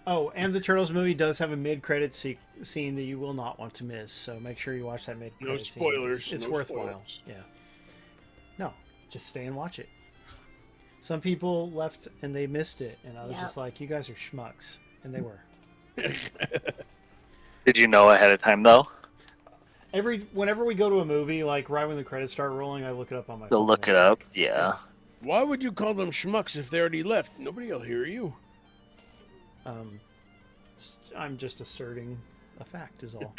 S1: Oh, and the Turtles movie does have a mid-credit scene that you will not want to miss. So make sure you watch that mid-credit
S4: No
S1: scene.
S4: spoilers.
S1: It's
S4: no
S1: worthwhile.
S4: spoilers.
S1: Yeah. No, just stay and watch it. Some people left and they missed it, and I was
S2: Yep.
S1: just like, "You guys are schmucks," and they were.
S3: Did you know ahead of time, though?
S1: Whenever we go to a movie, like right when the credits start rolling, I look it up on my phone.
S3: They'll look it up. Yeah.
S4: Why would you call them schmucks if they already left? Nobody will hear you.
S1: I'm just asserting a fact, is all.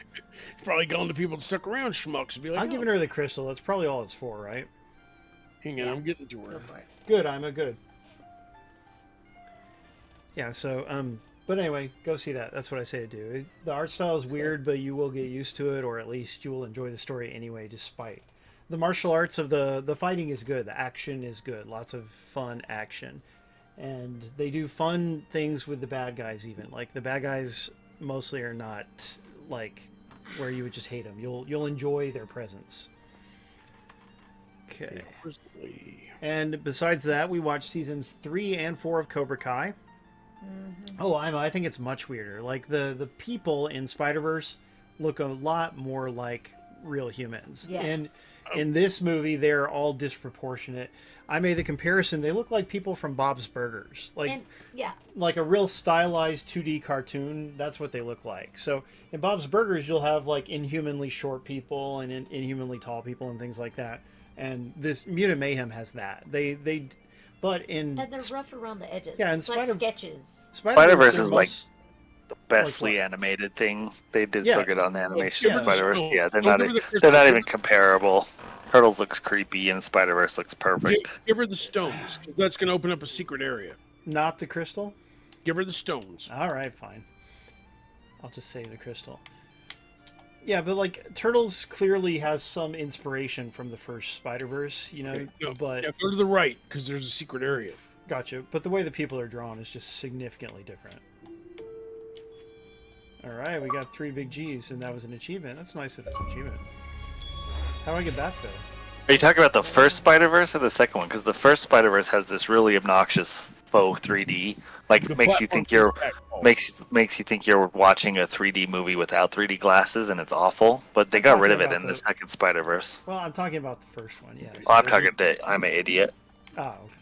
S4: Probably calling the people that stuck around schmucks and be like,
S1: I'm giving her the crystal. That's probably all it's for, right?
S4: hang on,
S2: Yeah.
S4: I'm getting to
S2: Go
S4: her.
S2: for it.
S1: Good, I'm a good. Yeah, so, but anyway, go see that. That's what I say to do. The art style is weird, but you will get used to it, or at least you will enjoy the story anyway, despite. The martial arts of the fighting is good. The action is good. Lots of fun action. And they do fun things with the bad guys even. Like, the bad guys mostly are not, like, where you would just hate them. You'll enjoy their presence. Okay. And besides that, we watched seasons 3 and 4 of Cobra Kai. Oh, I think it's much weirder. Like the people in Spider-Verse look a lot more like real humans.
S2: Yes.
S1: And in this movie, they're all disproportionate. I made the comparison. They look like people from Bob's Burgers.
S2: And yeah,
S1: Like a real stylized 2D cartoon. That's what they look like. So in Bob's Burgers, you'll have like inhumanly short people and inhumanly tall people and things like that. And this Mutant Mayhem has that. But in
S2: and they're rough around the edges.
S1: Yeah, in
S2: it's like
S1: spite of-
S2: sketches.
S3: Spider-Verse
S1: they're
S3: is like
S1: most-
S3: the bestly
S1: what?
S3: animated thing. They did
S1: Yeah.
S3: so good on the animation
S1: yeah.
S3: in Spider-Verse. Yeah, they're
S4: Don't
S3: not
S4: give her the
S3: they're not
S4: crystal.
S3: even comparable. Turtles looks creepy and Spider-Verse looks perfect.
S4: Give her the stones, 'cause that's going to open up a secret area.
S1: not the crystal.
S4: Give her the stones.
S1: All right, fine. I'll just say the crystal. Yeah, but like Turtles clearly has some inspiration from the first Spider-Verse, you know.
S4: No,
S1: But
S4: yeah, go to the right, because there's a secret area.
S1: gotcha. But the way the people are drawn is just significantly different. All right, we got 3 big G's, and that was an achievement. That's nice of an achievement. How do I get back though?
S3: Are you talking about the first Spider-Verse or the second one? Because the first Spider-Verse has this really obnoxious faux 3D, like
S4: The
S3: makes you
S4: platform
S3: think you're
S4: is back. Oh,
S3: makes you think you're watching a 3D movie without 3D glasses, and it's awful. But they
S1: I'm
S3: got rid of
S1: talking
S3: it
S1: about
S3: in
S1: the-
S3: the second Spider-Verse.
S1: Well, I'm talking about the first one. Yes.
S3: Well, I'm talking to I'm an idiot.
S1: Oh, okay.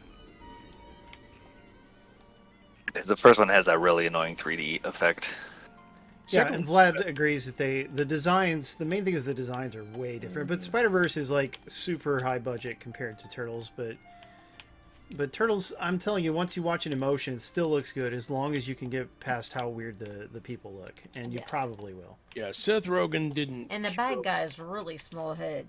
S3: Because the first one has that really annoying 3D effect.
S1: Yeah,
S4: second
S1: and
S4: one-
S1: Vlad agrees that the designs, the main thing is the designs are way different. But Spider-Verse is like super high budget compared to Turtles, but Turtles, I'm telling you, once you watch it in motion, it still looks good as long as you can get past how weird the people look, and you
S2: Yeah.
S1: probably will.
S4: Yeah, Seth Rogen didn't.
S2: And the bad guy's really small head.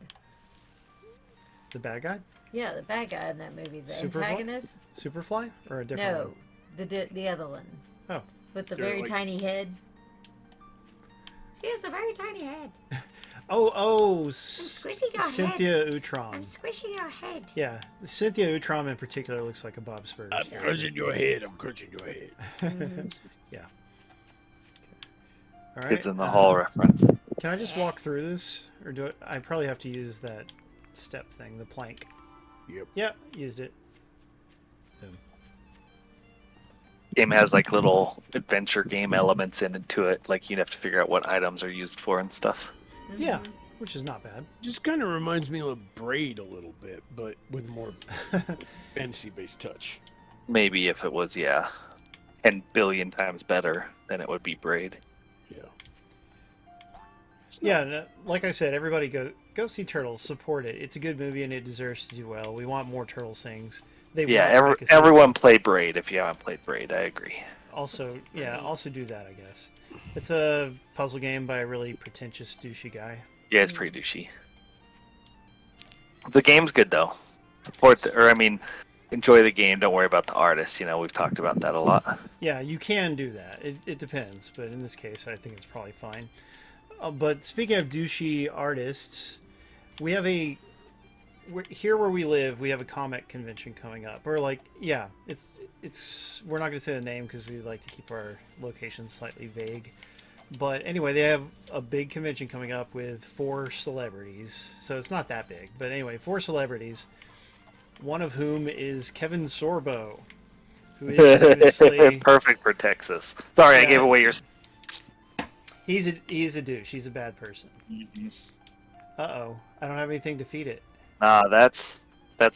S1: The bad guy?
S2: Yeah, the bad guy in that movie, the
S1: Superfly?
S2: antagonist.
S1: Superfly? Or a different
S2: No,
S1: one?
S2: the other one.
S1: Oh.
S2: With the
S4: They're
S2: very
S4: like-
S2: tiny head. He has a very tiny head.
S1: Oh,
S2: squishing your
S1: Cynthia
S2: head.
S1: Utrom.
S2: I'm squishing your head.
S1: Yeah, Cynthia Utrom in particular looks like a Bob Spurs
S4: I'm
S1: character.
S4: crushing your head. I'm crushing your head.
S1: Yeah. All right.
S3: Kids in the Hall reference.
S1: Can I just walk
S2: Yes.
S1: through this, or do I probably have to use that step thing, the plank?
S4: Yep.
S1: Yep, used it. Boom.
S3: Game has like little adventure game elements into it. Like you have to figure out what items are used for and stuff.
S1: Yeah, which is not bad.
S4: Just kind of reminds me of Braid a little bit, but with more fantasy-based touch.
S3: Maybe if it was 10 billion times better, then it would be Braid.
S4: Yeah.
S1: Yeah, no, like I said, everybody go see Turtles, support it. It's a good movie and it deserves to do well. We want more Turtles things. They want to make a sequel.
S3: Everyone play Braid if you haven't played Braid. I agree.
S1: Also, also do that, I guess. It's a puzzle game by a really pretentious, douchey guy.
S3: Yeah, it's pretty douchey. The game's good though. Enjoy the game. Don't worry about the artist. We've talked about that a lot.
S1: Yeah, you can do that. It depends, but in this case, I think it's probably fine. But speaking of douchey artists, we have here where we live, we have a comic convention coming up. Or it's we're not going to say the name because we like to keep our locations slightly vague. But anyway, they have a big convention coming up with 4 celebrities. So it's not that big. But anyway, 4 celebrities. One of whom is Kevin Sorbo, who is famously...
S3: Perfect for Texas. Sorry, I gave away your...
S1: He's a douche. He's a bad person. Uh-oh. I don't have anything to feed it.
S3: That's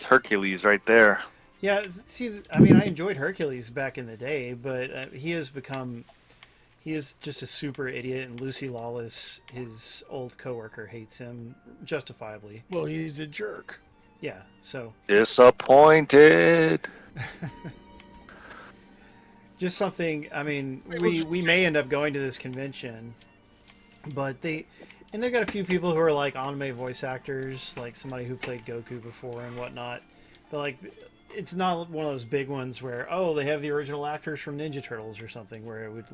S3: Hercules right there.
S1: Yeah, see, I mean, I enjoyed Hercules back in the day, but he is just a super idiot, and Lucy Lawless, his old coworker, hates him justifiably.
S4: Well, he's a jerk.
S1: Yeah, so...
S3: Disappointed.
S1: Just something, I mean, we may end up going to this convention, but they've got a few people who are like anime voice actors, like somebody who played Goku before and whatnot, but like, it's not one of those big ones where, they have the original actors from Ninja Turtles or something, where it would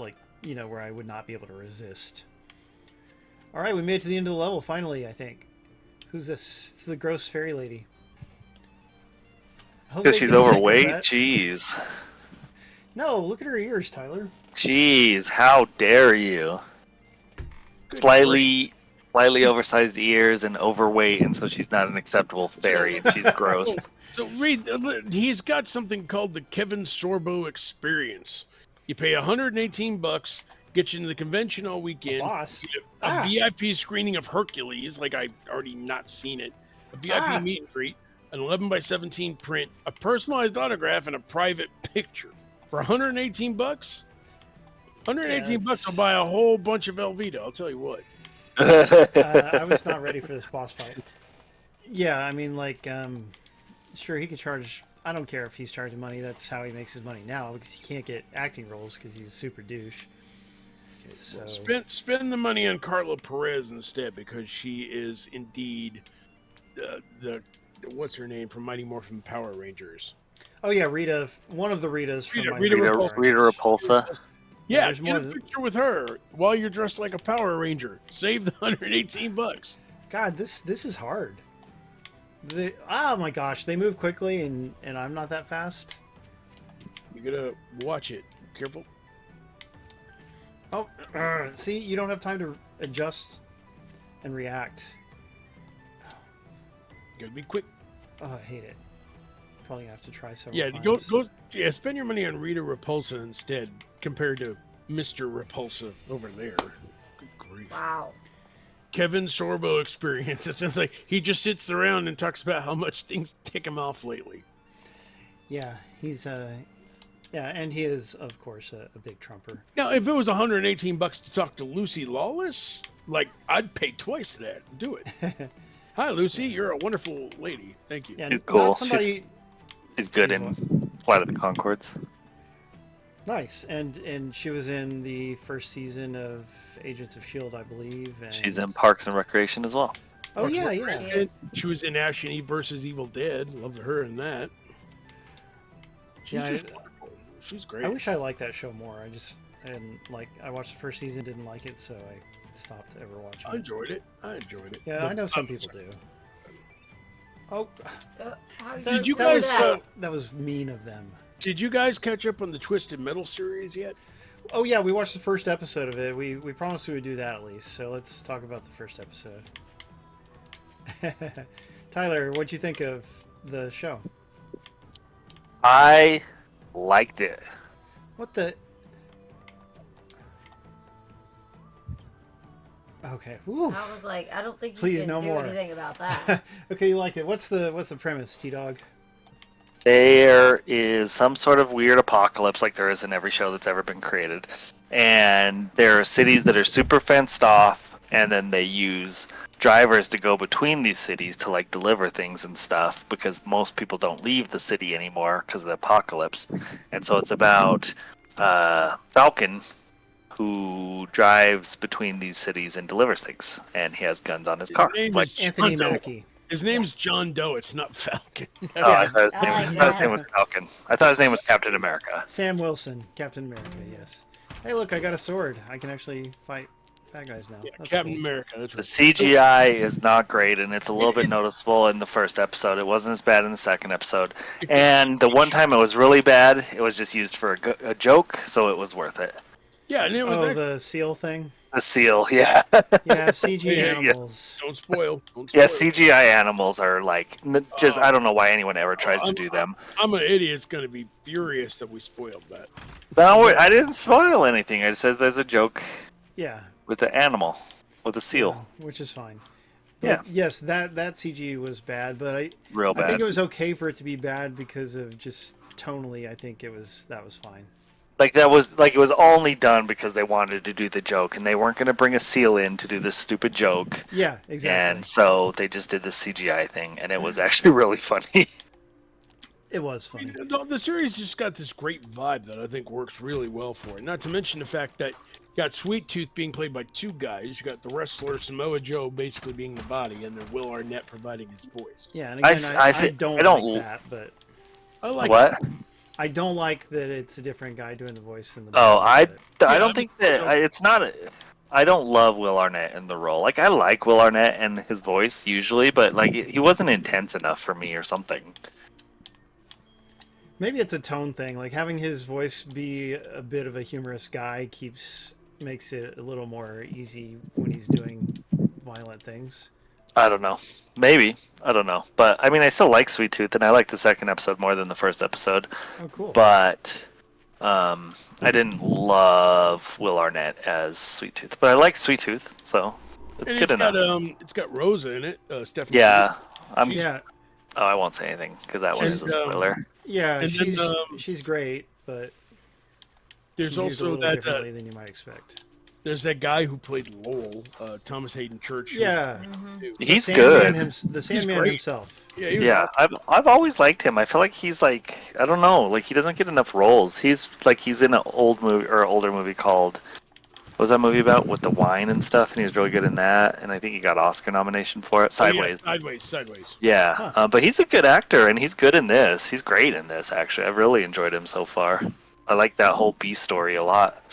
S1: where I would not be able to resist. Alright, we made it to the end of the level, finally, I think. Who's this? It's the gross fairy lady.
S3: Because she's overweight? Jeez.
S1: No, look at her ears, Tyler.
S3: Jeez, how dare you? Slightly oversized ears and overweight, and so she's not an acceptable fairy, and she's gross.
S4: So read, he's got something called the Kevin Sorbo Experience. You pay $118, get you into the convention all weekend.
S1: Boss.
S4: A VIP screening of Hercules, like I already not seen it. A VIP meet and greet, an 11x17 print, a personalized autograph, and a private picture. For $118? $118 will buy a whole bunch of Velveeta, I'll tell you what.
S1: I was not ready for this boss fight. Yeah, I mean, sure, he could charge... I don't care if he's charging money. That's how he makes his money now, because he can't get acting roles because he's a super douche. So...
S4: Spend the money on Carla Perez instead, because she is indeed the what's her name from Mighty Morphin Power Rangers.
S1: Oh yeah, Rita, one of the Ritas from
S3: Rita Repulsa.
S4: Yeah, get a picture with her while you're dressed like a Power Ranger. Save the $118.
S1: God, this is hard. Oh my gosh, they move quickly and I'm not that fast.
S4: You gotta watch it. Careful.
S1: Oh, see, you don't have time to adjust and react.
S4: Gotta be quick.
S1: Oh, I hate it. Probably gonna have to try several
S4: Yeah,
S1: times.
S4: spend your money on Rita Repulsa instead, compared to Mr. Repulsa over there. Good grief.
S2: Wow.
S4: Kevin Sorbo Experience. It sounds like he just sits around and talks about how much things tick him off lately.
S1: Yeah, he's and he is, of course, a big trumper.
S4: Now, if it was $118 to talk to Lucy Lawless, I'd pay twice that. Do it. Hi, Lucy. You're a wonderful lady. Thank you.
S1: Yeah,
S3: She's cool.
S1: Somebody...
S3: She's good in Flight of the Conchords.
S1: Nice, and she was in the first season of Agents of S.H.I.E.L.D., I believe. And...
S3: She's in Parks and Recreation as well.
S1: Oh, yeah.
S4: She was in Ash and Eve versus Evil Dead. Loved her in that. She's wonderful. She's great.
S1: I wish I liked that show more. and like I watched the first season, didn't like it, so I stopped ever watching
S4: I
S1: it.
S4: enjoyed it. I enjoyed it.
S1: Yeah, I know some people do. Oh,
S2: How you
S4: Did you
S2: say
S1: that was
S4: guys,
S1: that was mean of them.
S4: Did you guys catch up on the Twisted Metal series yet?
S1: Oh yeah, we watched the first episode of it. We promised we would do that at least. So let's talk about the first episode. Tyler, what'd you think of the show?
S3: I liked it.
S1: What the? Okay. Whew.
S2: I was like, I don't think you
S1: Please,
S2: can
S1: no
S2: do
S1: more.
S2: anything about that.
S1: Okay, you liked it. What's the premise, T-Dog?
S3: There is some sort of weird apocalypse like there is in every show that's ever been created. And there are cities that are super fenced off, and then they use drivers to go between these cities to like deliver things and stuff because most people don't leave the city anymore because of the apocalypse. And so it's about Falcon, who drives between these cities and delivers things, and he has guns on his car.
S4: name
S3: Like,
S4: is
S1: Anthony
S4: John Doe.
S1: Mackie.
S4: His name's John Doe. It's not Falcon.
S3: oh, I thought
S2: I like
S3: his name
S2: that.
S3: was Falcon. I thought his name was Captain America.
S1: Sam Wilson, Captain America. Yes. Hey, look, I got a sword. I can actually fight bad guys now.
S4: Yeah,
S1: That's
S4: Captain
S1: cool.
S4: America. That's
S3: The
S4: right.
S3: CGI is not great, and it's a little bit noticeable in the first episode. It wasn't as bad in the second episode. And the one time it was really bad, it was just used for a joke, so it was worth it.
S4: Yeah, and it was
S1: Oh,
S4: actually,
S1: the seal thing.
S3: The seal, yeah.
S1: Yeah, CG
S4: Yeah, yeah.
S1: animals.
S4: don't spoil. Don't
S3: Yeah,
S4: spoil.
S3: CGI animals are like, just, I don't know why anyone ever tries to do them.
S4: I'm an idiot. It's going to be furious that we spoiled that.
S3: No, I didn't spoil anything. I said there's a joke
S1: Yeah.
S3: with the animal, with the seal.
S1: Yeah, which is fine.
S3: Yeah.
S1: But yes, that CG was bad, but
S3: Real
S1: I think
S3: bad.
S1: it was okay for it to be bad because of just tonally. I think that was fine.
S3: Like it was only done because they wanted to do the joke, and they weren't going to bring a seal in to do this stupid joke.
S1: Yeah, exactly.
S3: And so they just did the CGI thing, and it was actually really funny.
S1: It was funny.
S4: The series just got this great vibe that I think works really well for it. Not to mention the fact that you got Sweet Tooth being played by two guys. You got the wrestler Samoa Joe basically being the body, and then Will Arnett providing his voice.
S1: Yeah, and again, I don't like that, but
S4: I like
S3: What?
S1: I don't like that it's a different guy doing the voice in the.
S3: Oh,
S1: movie, but-
S3: I
S4: Yeah,
S3: don't
S4: I
S3: think
S4: mean,
S3: that it's not. I don't love Will Arnett in the role. Like I like Will Arnett and his voice usually, but like he wasn't intense enough for me or something.
S1: Maybe it's a tone thing. Like having his voice be a bit of a humorous guy makes it a little more easy when he's doing violent things.
S3: I don't know. Maybe. I don't know. But I mean, I still like Sweet Tooth, and I like the second episode more than the first episode.
S1: Oh, cool.
S3: But I didn't love Will Arnett as Sweet Tooth, but I like Sweet Tooth, so it's
S4: And
S3: good enough.
S4: It's got Rosa in it. Stephanie.
S3: Yeah.
S1: Yeah,
S3: Oh, I won't say anything because that was a
S4: And,
S3: spoiler.
S1: yeah,
S4: And
S1: she's
S4: then,
S1: she's great, but
S4: There's
S1: she's used a
S4: also
S1: little
S4: that
S1: differently than you might expect.
S4: there's that guy who played Lowell, Thomas Hayden Church. who's-
S1: Yeah,
S3: He's
S1: the Sandman
S3: good.
S1: The Sandman
S4: great.
S1: himself.
S4: Yeah, he was
S3: Yeah, I've always liked him. I feel like he's like, I don't know, like he doesn't get enough roles. He's in an old movie or older movie called, what was that movie about with the wine and stuff? And he was really good in that, and I think he got Oscar nomination for it. Sideways.
S4: Sideways.
S3: Yeah,
S1: Huh.
S3: but he's a good actor, and he's good in this. He's great in this, actually. I've really enjoyed him so far. I like that whole B story a lot.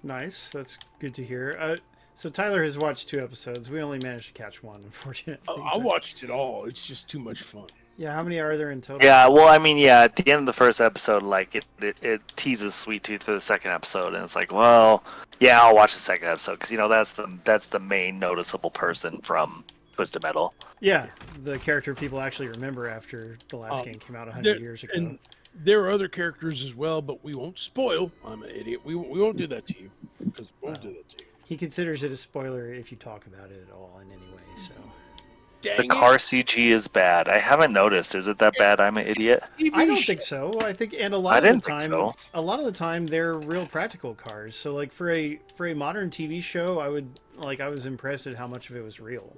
S1: Nice, that's good to hear. So Tyler has watched 2 episodes. We only managed to catch one, unfortunately.
S4: I watched it all. It's just too much fun.
S1: Yeah, how many are there in total?
S3: Yeah, well, I mean, yeah, at the end of the first episode, like, it teases Sweet Tooth for the second episode, and it's like, well, yeah, I'll watch the second episode, because, that's the main noticeable person from Twisted Metal.
S1: Yeah, the character people actually remember after the last game came out 100 years ago.
S4: And there are other characters as well, but we won't spoil. I'm an idiot. We won't do that to you. Because we won't do that to you.
S1: He considers it a spoiler if you talk about it at all in any way, so...
S3: The
S4: Dang
S3: car CG is bad. I haven't noticed. Is it that bad? I'm an idiot.
S1: I don't think so. I think, and a lot
S3: I
S1: of the
S3: didn't
S1: time,
S3: think so.
S1: a lot of the time they're real practical cars. So, like for a modern TV show, I was impressed at how much of it was real.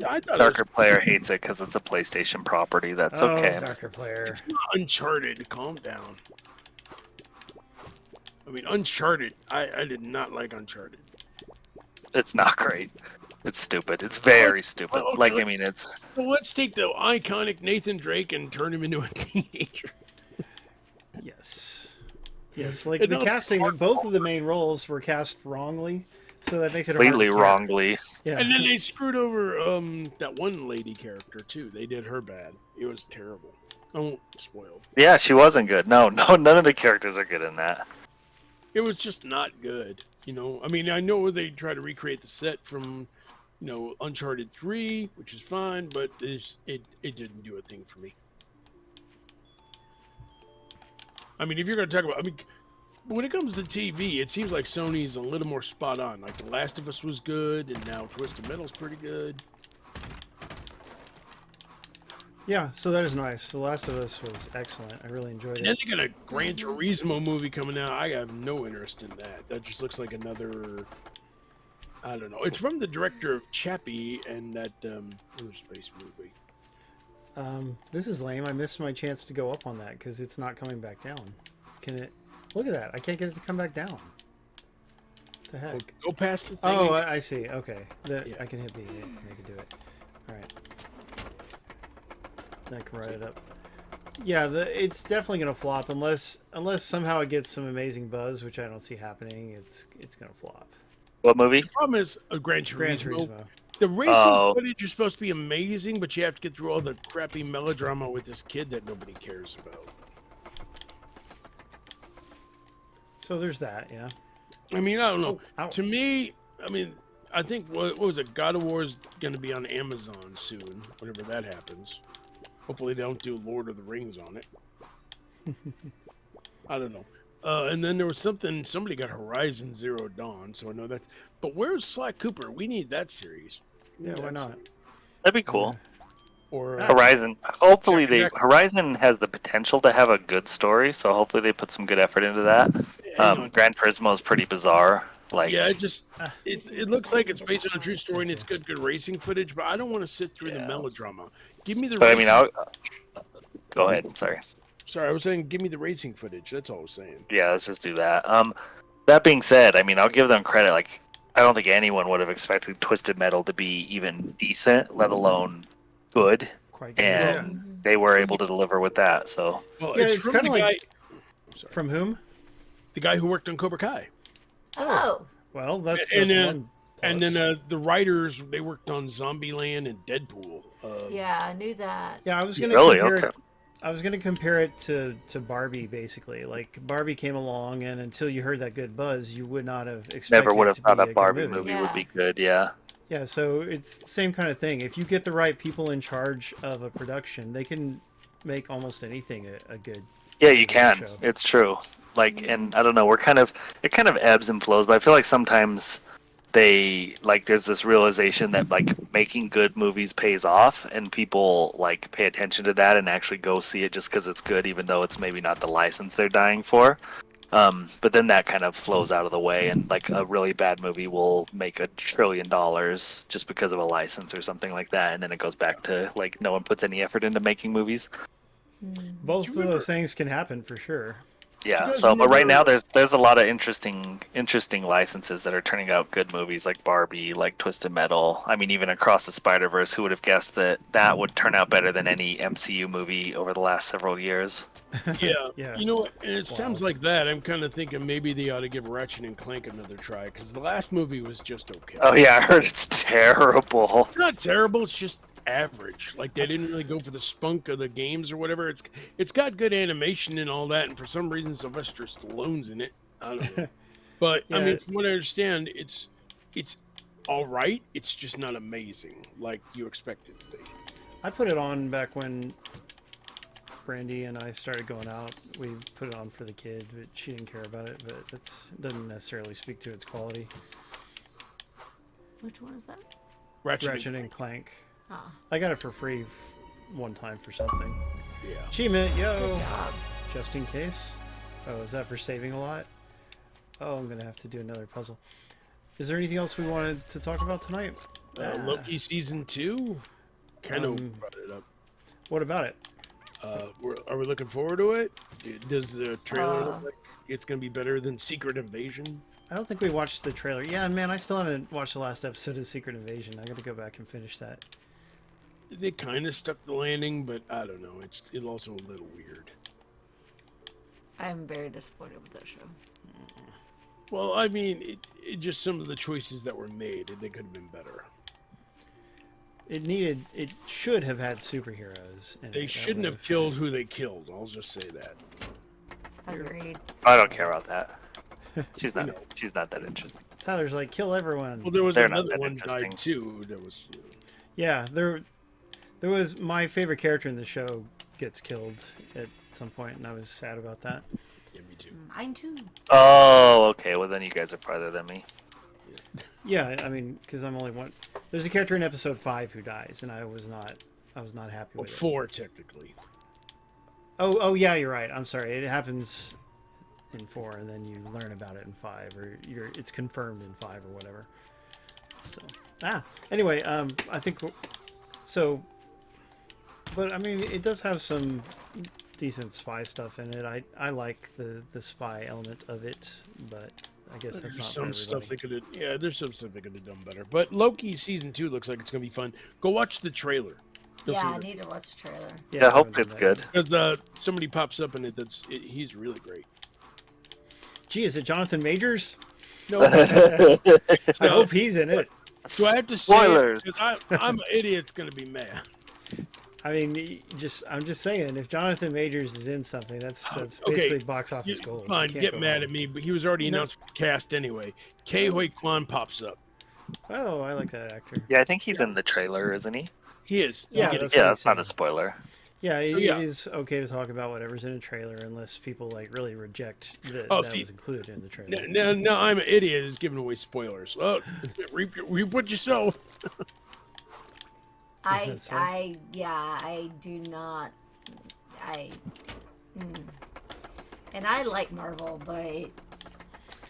S4: I thought
S3: Darker Player hates it because it's a PlayStation property. That's okay.
S1: Darker player.
S4: it's not Uncharted. Calm down. I mean, Uncharted. I did not like Uncharted.
S3: It's not great. It's stupid. It's very stupid.
S4: Okay.
S3: Like, I mean, it's...
S4: So let's take the iconic Nathan Drake and turn him into a teenager.
S1: Yes. Yes, like
S4: And
S1: the
S4: not
S1: casting, both of the main roles were cast wrongly, so that makes it hard
S3: Completely
S1: to care.
S3: wrongly.
S1: Yeah.
S4: And then they screwed over that one lady character too. They did her bad. It was terrible. I won't spoil.
S3: Yeah, she wasn't good. No, none of the characters are good in that.
S4: It was just not good. I mean, I know they try to recreate the set from, Uncharted 3, which is fine, but it didn't do a thing for me. I mean, if you're going to talk about, when it comes to TV, it seems like Sony's a little more spot on. Like The Last of Us was good, and now Twisted Metal's pretty good.
S1: Yeah, so that is nice. The Last of Us was excellent. I really enjoyed
S4: And then
S1: it.
S4: they got a Gran Turismo movie coming out. I have no interest in that. That just looks like another. I don't know. It's from the director of Chappie and that other space movie.
S1: This is lame. I missed my chance to go up on that because it's not coming back down. Can it? Look at that. I can't get it to come back down. What the heck?
S4: Well, go past the thing.
S1: Oh,
S4: and-
S1: I see. Okay.
S4: Yeah.
S1: I can hit B to make it do it. All right. I can write it up. Yeah, it's definitely gonna flop unless somehow it gets some amazing buzz, which I don't see happening. It's gonna flop.
S3: What movie?
S4: The problem is Gran Turismo.
S1: Gran Turismo.
S4: The racing
S3: Oh.
S4: footage is supposed to be amazing, but you have to get through all the crappy melodrama with this kid that nobody cares about.
S1: So there's that. Yeah.
S4: I mean, I don't know.
S1: Ow.
S4: To me, I think what was it? God of War is going to be on Amazon soon, whenever that happens. Hopefully, they don't do Lord of the Rings on it. I don't know. And then there was somebody got Horizon Zero Dawn, so I know that. But where's Sly Cooper? We need that series.
S1: Yeah. Why not?
S3: That'd be cool.
S4: Or
S3: Horizon. Hopefully,
S4: Jack-
S3: Horizon has the potential to have a good story, so hopefully they put some good effort into that.
S4: hang on.
S3: Gran Turismo is pretty bizarre. Like,
S4: Yeah, it looks like it's based on a true story and it's good racing footage, but I don't want to sit through the melodrama. Give me the.
S3: but I
S4: Racing,
S3: mean, go ahead. Sorry.
S4: sorry, I was saying, give me the racing footage. That's all I was saying.
S3: Yeah, let's just do that. That being said, I mean, I'll give them credit. Like, I don't think anyone would have expected Twisted Metal to be even decent, let alone good,
S1: Quite good.
S3: and they were able to deliver with that. So,
S4: Well,
S1: Yeah,
S4: it's
S1: it's
S4: from
S1: kinda
S4: the guy.
S1: like-
S4: Sorry,
S1: From whom?
S4: the guy who worked on Cobra Kai,
S2: Oh,
S1: Well, that's
S4: And,
S1: one.
S4: and then
S1: plus.
S4: the writers they worked on Zombieland and Deadpool.
S2: yeah, I knew that.
S1: Yeah, I was gonna
S3: really,
S1: compare
S3: okay.
S1: it. I was gonna compare it to Barbie, basically. Like Barbie came along, and until you heard that good buzz, you would not have expected.
S3: Never would
S1: it
S3: have
S1: to
S3: thought
S1: be
S3: a
S1: good
S3: Barbie movie would
S2: Yeah.
S3: be good. Yeah.
S1: Yeah, so it's the same kind of thing. If you get the right people in charge of a production, they can make almost anything a good.
S3: Yeah, you can.
S1: show.
S3: It's true. Like, and I don't know, it kind of ebbs and flows, but I feel like sometimes there's this realization that like making good movies pays off, and people like pay attention to that and actually go see it just because it's good, even though it's maybe not the license they're dying for. But then that kind of flows out of the way, and like a really bad movie will make $1 trillion just because of a license or something like that, and then it goes back to like no one puts any effort into making movies.
S1: Both of those things can happen for sure.
S3: Yeah.
S4: guys
S3: So, but right now
S4: remember-
S3: there's a lot of interesting licenses that are turning out good movies, like Barbie, like Twisted Metal. I mean, even Across the Spider-Verse. Who would have guessed that would turn out better than any MCU movie over the last several years?
S4: Yeah.
S1: Yeah.
S4: You know what? And it
S1: Wow.
S4: sounds like that. I'm kind of thinking maybe they ought to give Ratchet and Clank another try because the last movie was just okay.
S3: Oh yeah, I heard it's terrible.
S4: It's not terrible. It's just average. Like they didn't really go for the spunk of the games or whatever. It's got good animation and all that, and for some reason Sylvester Stallone's in it. I don't know. But I
S1: Yeah.
S4: mean, from what I understand, it's all right. It's just not amazing like you expect it to be.
S1: I put it on back when Brandy and I started going out. We put it on for the kid, but she didn't care about it. But that doesn't necessarily speak to its quality.
S2: Which one is that?
S1: Ratchet and Clank.
S2: Ah,
S1: I got it for free one time for something.
S4: Yeah.
S1: Achievement, yo!
S2: good job.
S1: Just in case. Oh, is that for saving a lot? Oh, I'm gonna have to do another puzzle. Is there anything else we wanted to talk about tonight?
S4: Loki season 2 kind of brought it up.
S1: What about it?
S4: Are we looking forward to it? Does the trailer
S2: Uh.
S4: look like it's going to be better than Secret Invasion?
S1: I don't think we watched the trailer. Yeah, and man, I still haven't watched the last episode of Secret Invasion. I gotta go back and finish that.
S4: They kind of stuck the landing, but I don't know. It's also a little weird.
S2: I'm very disappointed with that show.
S4: Well, I mean, it just some of the choices that were made, they could have been better.
S1: It should have had superheroes.
S4: They shouldn't have killed who they killed. I'll just say that.
S2: Agreed.
S3: I don't care about that. She's not. She's not that interesting.
S1: Tyler's like, kill everyone.
S4: Well, there was
S3: They're not
S4: another
S3: that
S4: one
S3: interesting.
S4: died too. That was.
S1: Yeah, there was my favorite character in the show gets killed at some point, and I was sad about that.
S4: Yeah, me too.
S2: Mine too.
S3: Oh, okay. Well, then you guys are farther than me.
S1: Yeah, I mean, because I'm only one. There's a character in episode 5 who dies, and I was not happy
S4: Well,
S1: with it.
S4: 4 technically.
S1: Oh, yeah, you're right. I'm sorry. It happens in 4, and then you learn about it in 5, or it's confirmed in 5 or whatever. So anyway, I think so. But I mean, it does have some decent spy stuff in it. I like the spy element of it, but I guess that's not for
S4: Some stuff they
S1: everybody.
S4: could have. Yeah, there's some stuff they could have done better. But Loki season 2 looks like it's gonna be fun. Go watch the trailer. You'll
S2: Yeah,
S4: see
S2: I
S4: what-
S2: need to watch the trailer.
S3: Yeah, I
S1: I'm
S3: hope
S1: gonna do
S3: it's
S1: that.
S3: good.
S4: Because somebody pops up in it he's really great.
S1: Gee, is it Jonathan Majors?
S4: No,
S1: I hope he's in it.
S4: do I have to say
S3: Spoilers.
S4: Because I'm an idiot's gonna be mad.
S1: I mean, I'm just saying, if Jonathan Majors is in something, that's
S4: Okay.
S1: basically box office gold.
S4: Fine,
S1: You can't
S4: get
S1: go
S4: mad
S1: wrong.
S4: at me, but he was already
S1: No.
S4: announced for the cast anyway. Kei Hui Kwan pops up.
S1: Oh, I like that actor.
S3: Yeah, I think he's in the trailer, isn't he?
S4: He is.
S1: Yeah,
S4: You get
S1: that's
S4: it.
S3: Yeah,
S1: what
S3: that's
S1: he's
S3: not a
S1: saying.
S3: spoiler.
S1: Yeah, it
S4: yeah.
S1: is okay to talk about whatever's in a trailer unless people like really reject that
S4: Oh,
S1: that
S4: see,
S1: was included in the trailer.
S4: No, I'm an idiot. Is giving away spoilers. Oh, reap what you sow.
S2: I
S1: that so?
S2: I do not. And I like Marvel, but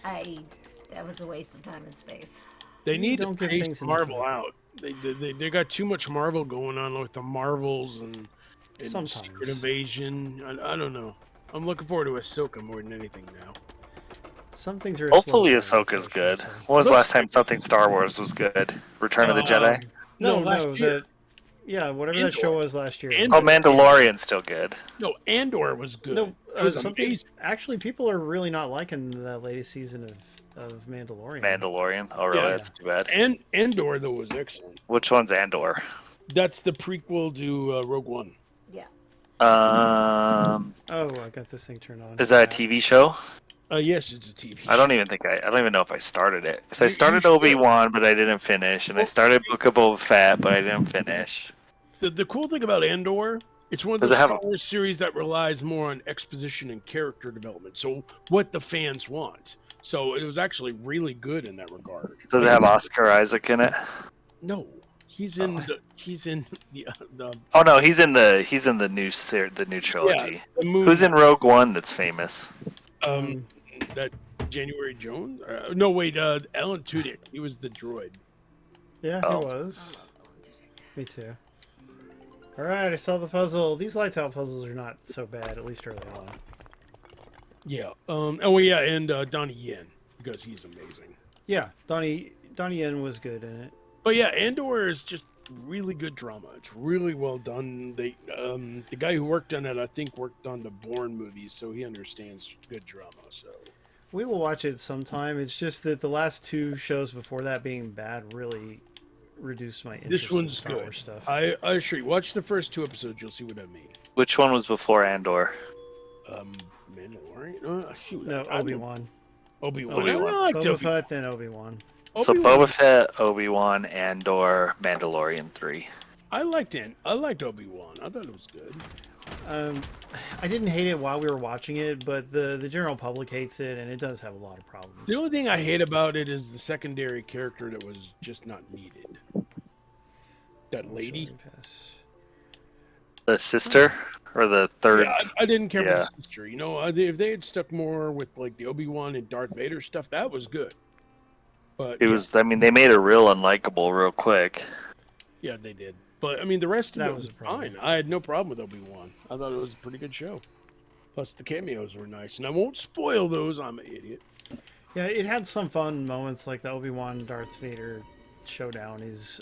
S2: that was a waste of time and space.
S4: They need
S1: don't
S4: to
S1: give
S4: pace
S1: things enough
S4: Marvel
S1: of it.
S4: out. They got too much Marvel going on with the Marvels and
S1: Sometimes.
S4: Secret Invasion. I don't know. I'm looking forward to Ahsoka more than anything now.
S1: Some things are.
S3: Hopefully,
S1: slow burn,
S3: Ahsoka's
S1: so I should
S3: good.
S1: say.
S3: When was the
S4: Looks
S3: last time something Star Wars was good? Return of the Jedi?
S1: No,
S4: last year.
S1: whatever
S4: Andor.
S1: that show was last year.
S4: Andor.
S3: Oh, Mandalorian's still good.
S4: No, Andor was good.
S1: No,
S4: It was
S1: something.
S4: amazing.
S1: Actually, people are really not liking the latest season of Mandalorian.
S3: Mandalorian. Oh, really?
S4: Yeah.
S3: That's too bad.
S4: And Andor though was excellent.
S3: Which one's Andor?
S4: That's the prequel to Rogue One.
S2: Yeah.
S3: Um,
S1: Oh, I got this thing turned on.
S3: is that a TV show?
S4: Yes, it's a TV.
S3: I don't even know if I started it. Because I
S4: You
S3: started
S4: should.
S3: Obi-Wan, but I didn't finish, and I started Book of Boba Fett, but I didn't finish.
S4: The cool thing about Andor, it's one of
S3: Does
S4: those
S3: it have
S4: Star Wars series that relies more on exposition and character development. So what the fans want. So it was actually really good in that regard.
S3: Does it have Oscar Isaac in it?
S4: No, he's in the
S3: Oh no, he's in the new trilogy.
S4: the movie.
S3: Who's in Rogue One that's famous?
S4: That January Jones? No, wait, Alan Tudyk. He was the droid.
S1: Yeah,
S3: Oh.
S1: it was. Me too. All right, I solved the puzzle. These lights out puzzles are not so bad, at least early on.
S4: Yeah. Oh yeah, and Donnie Yen because he's amazing.
S1: Yeah, Donnie Yen was good in it.
S4: But yeah, Andor is just really good drama. It's really well done. They the guy who worked on it, I think, worked on the Bourne movies, so he understands good drama. So
S1: We will watch it sometime. It's just that the last 2 shows before that being bad really reduced my interest
S4: this one's
S1: in Star
S4: good.
S1: Wars stuff.
S4: I assure you, watch the first 2 episodes. You'll see what I mean.
S3: Which one was before Andor?
S4: Mandalorian. Shoot,
S1: No,
S4: I
S1: Obi-Wan.
S4: Obi-Wan.
S3: Obi-Wan.
S4: I liked
S1: Boba
S4: Obi-Wan.
S1: Fett, then Obi-Wan.
S3: So
S4: Obi-Wan.
S3: Boba Fett, Obi-Wan, Andor, Mandalorian 3.
S4: I liked Obi-Wan. I thought it was good.
S1: I didn't hate it while we were watching it, but the general public hates it, and it does have a lot of problems.
S4: The only thing I hate about it is the secondary character that was just not needed. That lady.
S3: The sister or the third?
S4: Yeah, I didn't care for
S3: Yeah.
S4: the sister. You know, if they had stuck more with like the Obi-Wan and Darth Vader stuff, that was good. But
S3: It was. I mean, they made her real unlikable real quick.
S4: yeah, they did. But I mean, the rest of
S1: That
S4: it
S1: was
S4: was
S1: a problem.
S4: fine. I had no problem with Obi-Wan. I thought it was a pretty good show. Plus, the cameos were nice, and I won't spoil those. I'm an idiot.
S1: Yeah, it had some fun moments, like the Obi-Wan Darth Vader showdown is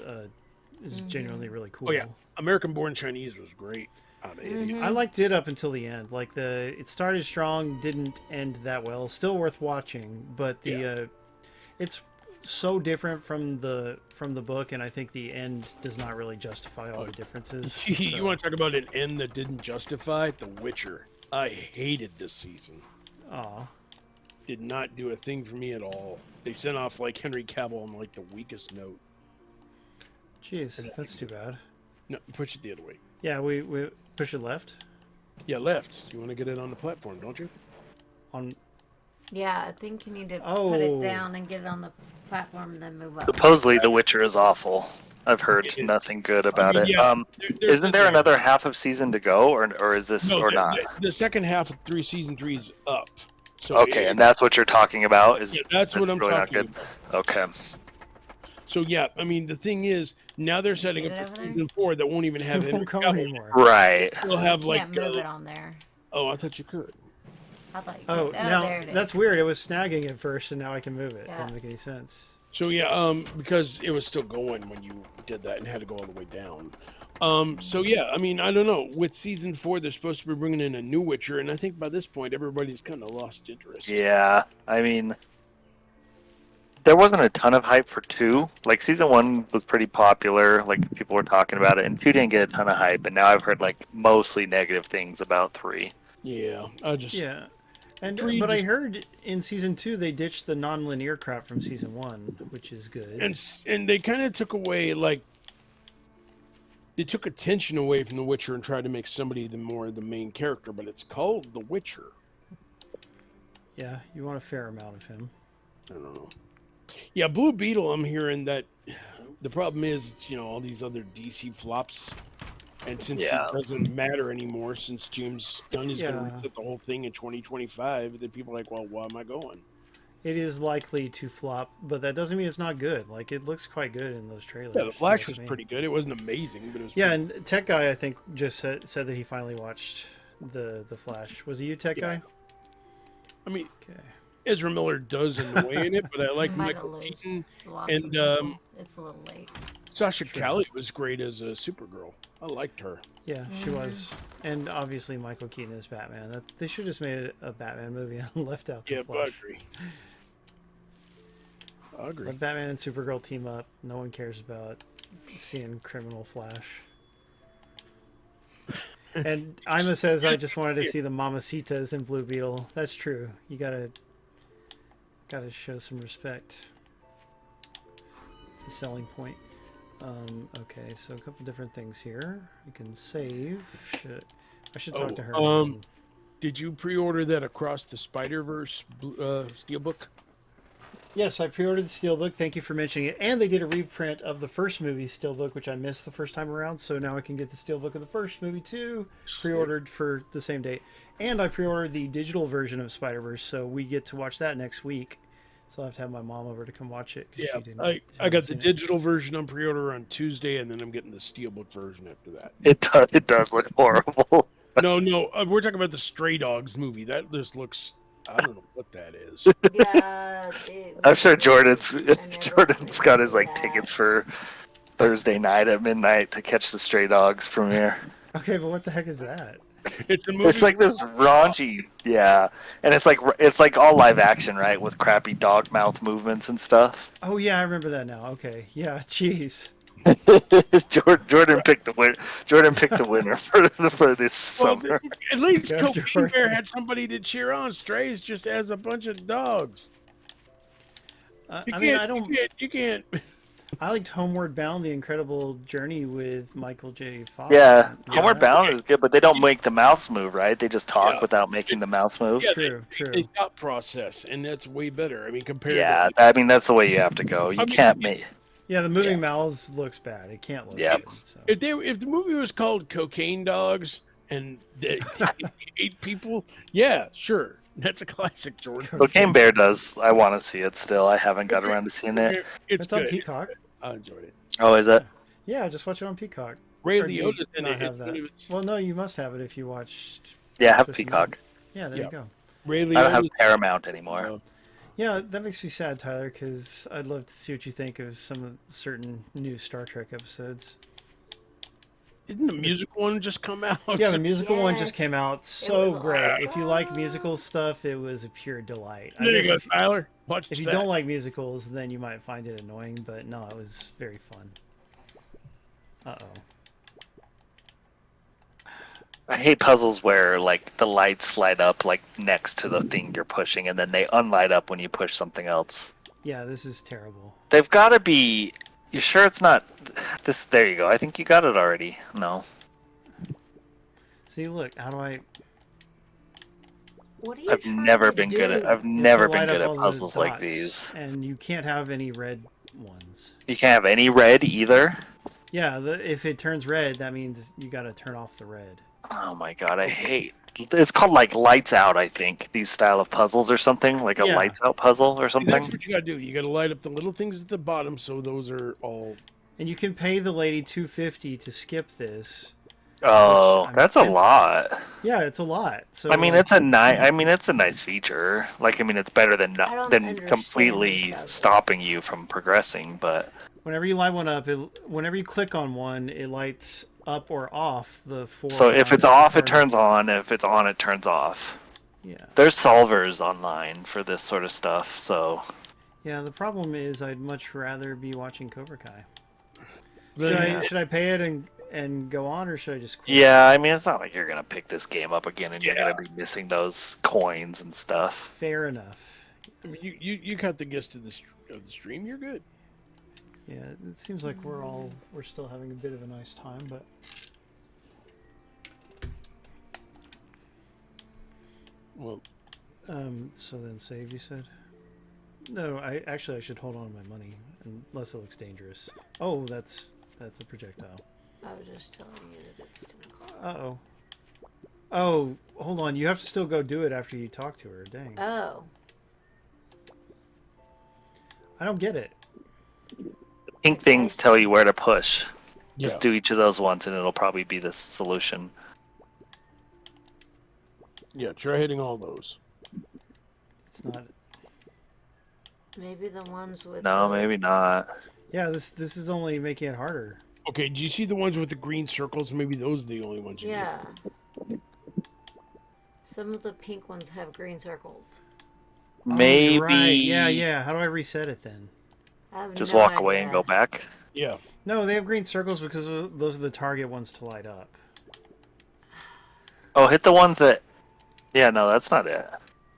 S1: genuinely really cool.
S4: Oh yeah, American Born Chinese was great. out of idiot.
S1: I liked it up until the end. Like it started strong, didn't end that well. Still worth watching, but it's so different from the book, and I think the end does not really justify all the differences.
S4: You want to talk about an end that didn't justify? The Witcher. I hated this season.
S1: Aw.
S4: Did not do a thing for me at all. They sent off like Henry Cavill on like the weakest note.
S1: Jeez, that's too bad.
S4: No, push it the other way.
S1: Yeah, we push it left.
S4: Yeah, left. You want to get it on the platform, don't you?
S1: On
S2: Yeah, I think you need to put it down and get it on the platform and then move up.
S3: Supposedly, The Witcher is awful. I've heard nothing good about it.
S4: Yeah,
S3: Isn't there another half of season to go, or is this or not?
S4: The second half of season 3 is up. So
S3: Okay, and that's what you're talking about.
S4: That's what I'm
S3: really
S4: talking
S3: not good.
S4: about.
S3: Okay.
S4: So yeah, I mean the thing is now they're setting up for season 4 that won't even have
S1: it
S4: Henry
S1: won't go
S4: Cavill.
S1: anymore.
S3: Right.
S4: We'll have
S2: You
S4: like
S2: can't move it on there.
S4: Oh, I thought you could.
S2: I thought you
S1: Oh,
S2: could.
S1: now
S2: there it is.
S1: that's weird. It was snagging at first, and now I can move it.
S2: Yeah.
S1: Doesn't make any sense.
S4: So yeah, because it was still going when you did that and had to go all the way down. So yeah, I mean, I don't know. With season 4, they're supposed to be bringing in a new Witcher, and I think by this point everybody's kind of lost interest.
S3: Yeah, I mean, there wasn't a ton of hype for 2. Like season 1 was pretty popular. Like people were talking about it, and 2 didn't get a ton of hype. And now I've heard like mostly negative things about 3.
S4: Yeah,
S1: Yeah. And
S4: Three
S1: but I
S4: just-
S1: heard in season 2 they ditched the non-linear crap from season 1, which is good.
S4: and they kind of took away like they took attention away from The Witcher and tried to make somebody the main character, but it's called The Witcher.
S1: Yeah, you want a fair amount of him.
S4: I don't know. Yeah, Blue Beetle, I'm hearing that the problem is, all these other DC flops. And since it doesn't matter anymore, since James Gunn is going to reset the whole thing in 2025, then people are like, well, why am I going?
S1: It is likely to flop, but that doesn't mean it's not good. Like, it looks quite good in those trailers.
S4: Yeah, The Flash was
S1: me.
S4: pretty good. It wasn't amazing, but it was
S1: Yeah,
S4: pretty
S1: and Tech Guy, I think, just said that he finally watched the Flash. Was it you, Tech Guy?
S4: I mean,
S1: Okay.
S4: Ezra Miller does annoy in it, but I like
S2: Might have
S4: Michael Keaton.
S2: lost
S4: and,
S2: some people. It's a little late.
S4: Sasha Calle was great as a Supergirl. I liked her.
S1: Yeah, she was. And obviously Michael Keaton is Batman. They should have just made it a Batman movie and left out the
S4: Yeah,
S1: Flash.
S4: I agree.
S1: Let Batman and Supergirl team up. No one cares about seeing criminal Flash. And Ima says, I just wanted to see the Mamacitas in Blue Beetle. That's true. You gotta show some respect. It's a selling point. Okay, so a couple different things here. You can save. I should talk to her.
S4: Did you pre-order that Across the Spider-Verse steelbook?
S1: Yes, I pre-ordered the Steelbook. Thank you for mentioning it. And they did a reprint of the first movie Steelbook, which I missed the first time around. So now I can get the Steelbook of the first movie too, pre-ordered for the same date. And I pre-ordered the digital version of Spider-Verse, so we get to watch that next week. So I'll have to have my mom over to come watch it.
S4: Yeah,
S1: she didn't,
S4: I got the
S1: seen it.
S4: digital version on pre-order on Tuesday, and then I'm getting the steelbook version after that.
S3: It does look horrible.
S4: No, we're talking about the Stray Dogs movie. That just looks, I don't know what that is.
S2: Yeah,
S3: I'm sure Jordan's
S2: Jordan's
S3: got his tickets for Thursday night at midnight to catch the Stray Dogs premiere.
S1: Okay, but what the heck is that?
S4: It's a movie.
S3: It's like this raunchy, and it's like all live action, right, with crappy dog mouth movements and stuff.
S1: Oh yeah, I remember that now. Okay, yeah, jeez.
S3: Jordan picked the winner. Jordan picked the winner for this summer.
S4: At least
S1: Yeah,
S4: Cocaine
S1: Jordan.
S4: Bear had somebody to cheer on. Strays just has a bunch of dogs. You can't.
S1: I liked Homeward Bound: The Incredible Journey with Michael J. Fox.
S3: Yeah, Homeward Bound is good, but they don't make the mouths move, right? They just talk without making the mouths move.
S4: Yeah,
S1: True.
S4: A thought process, and that's way better. I mean, compared
S3: Yeah,
S4: to
S3: I mean that's the way you have to go. You can't make.
S1: Yeah, the moving mouths looks bad. It can't look
S3: Yep.
S1: good. So.
S4: if the movie was called Cocaine Dogs and they ate people, yeah, sure, that's a classic, Jordan.
S3: Cocaine Bear does. I want to see it still. I haven't got around to seeing it.
S4: It's
S1: It's on
S4: good.
S1: Peacock.
S4: I enjoyed it.
S3: Oh, is it?
S1: Yeah, just watch it on Peacock.
S4: Ray
S1: Or do you
S4: Liotta's in
S1: not
S4: it.
S1: have that? Well, no, you must have it if you watched.
S3: Yeah, I have
S1: Swiss
S3: Peacock.
S1: Army. Yeah, there
S4: Yeah.
S1: you go.
S4: Ray
S3: I don't have
S4: Liotta's.
S3: Paramount anymore.
S1: Yeah, that makes me sad, Tyler, because I'd love to see what you think of some of certain new Star Trek episodes.
S4: Didn't the musical one just come out?
S1: Yeah, the musical one just
S2: Yes.
S1: came out.
S2: It
S1: So
S2: was
S1: great. If you like
S2: awesome.
S1: musical stuff, it was a pure delight. I
S4: There you
S1: guess
S4: go, Tyler. Watch
S1: if you
S4: that.
S1: don't like musicals, then you might find it annoying, but no, it was very fun. Uh-oh.
S3: I hate puzzles where like the lights light up like next to the thing you're pushing, and then they unlight up when you push something else.
S1: Yeah, this is terrible.
S3: They've got to be. You sure it's not this? There you go. I think you got it already. No.
S1: See, look, how do I...
S2: What are you
S3: I've
S2: trying
S3: never
S2: to
S3: been
S2: do?
S3: good at. I've
S1: You have
S3: never
S1: to
S3: been
S1: light
S3: good
S1: up
S3: at
S1: all the
S3: puzzles like
S1: dots,
S3: these.
S1: and you can't have any red ones.
S3: You can't have any red either.
S1: Yeah, if it turns red, that means you got to turn off the red.
S3: Oh my god, I hate. It's called like lights out. I think these style of puzzles or something like a
S1: Yeah.
S3: lights out puzzle or
S4: See, that's
S3: something.
S4: what you gotta do. You gotta light up the little things at the bottom, so those are all.
S1: And you can pay the lady $2.50 to skip this.
S3: Oh,
S1: I'm
S3: that's a lot.
S1: Yeah, it's a lot. So
S3: I mean, it's a nice. I mean, it's a nice feature. Like, I mean, it's better than
S2: I don't
S3: than
S2: understand
S3: completely
S2: these puzzles.
S3: stopping you from progressing. But
S1: whenever you light one up, whenever you click on one, it lights up or off the four.
S3: so if it's
S1: lines
S3: off,
S1: at
S3: it
S1: the
S3: turns on. If it's on, it turns off.
S1: Yeah.
S3: There's solvers online for this sort of stuff. So
S1: Yeah. The problem is, I'd much rather be watching Cobra Kai.
S4: Yeah.
S1: Should I pay it and go on, or should I just quit?
S3: yeah, I mean, it's not like you're gonna pick this game up again and you're
S4: Yeah.
S3: gonna be missing those coins and stuff.
S1: Fair enough.
S4: I mean, you got the gist of the stream. You're good.
S1: Yeah, it seems like we're still having a bit of a nice time, but
S4: Well,
S1: so then save, you said? No, I should hold on to my money unless it looks dangerous. Oh, that's a projectile.
S2: I was just telling you that it's 10 o'clock.
S1: Uh-oh. Oh, hold on. You have to still go do it after you talk to her. Dang.
S2: Oh.
S1: I don't get it.
S3: Pink things tell you where to push.
S4: yeah.
S3: Just do each of those once, and it'll probably be the solution.
S4: Yeah, try hitting all those.
S1: It's not...
S2: Maybe the ones with
S3: No,
S2: the...
S3: maybe not.
S1: Yeah, this is only making it harder.
S4: Okay, do you see the ones with the green circles? Maybe those are the only ones you
S2: Yeah. Some of the pink ones have green circles.
S1: Oh,
S3: Maybe.
S1: you're right. Yeah. How do I reset it then?
S2: I have
S3: Just
S2: no
S3: walk away and
S2: idea.
S3: go back.
S4: need. Yeah.
S1: No, they have green circles because those are the target ones to light up.
S3: Oh, hit the ones that. Yeah, no, that's not it.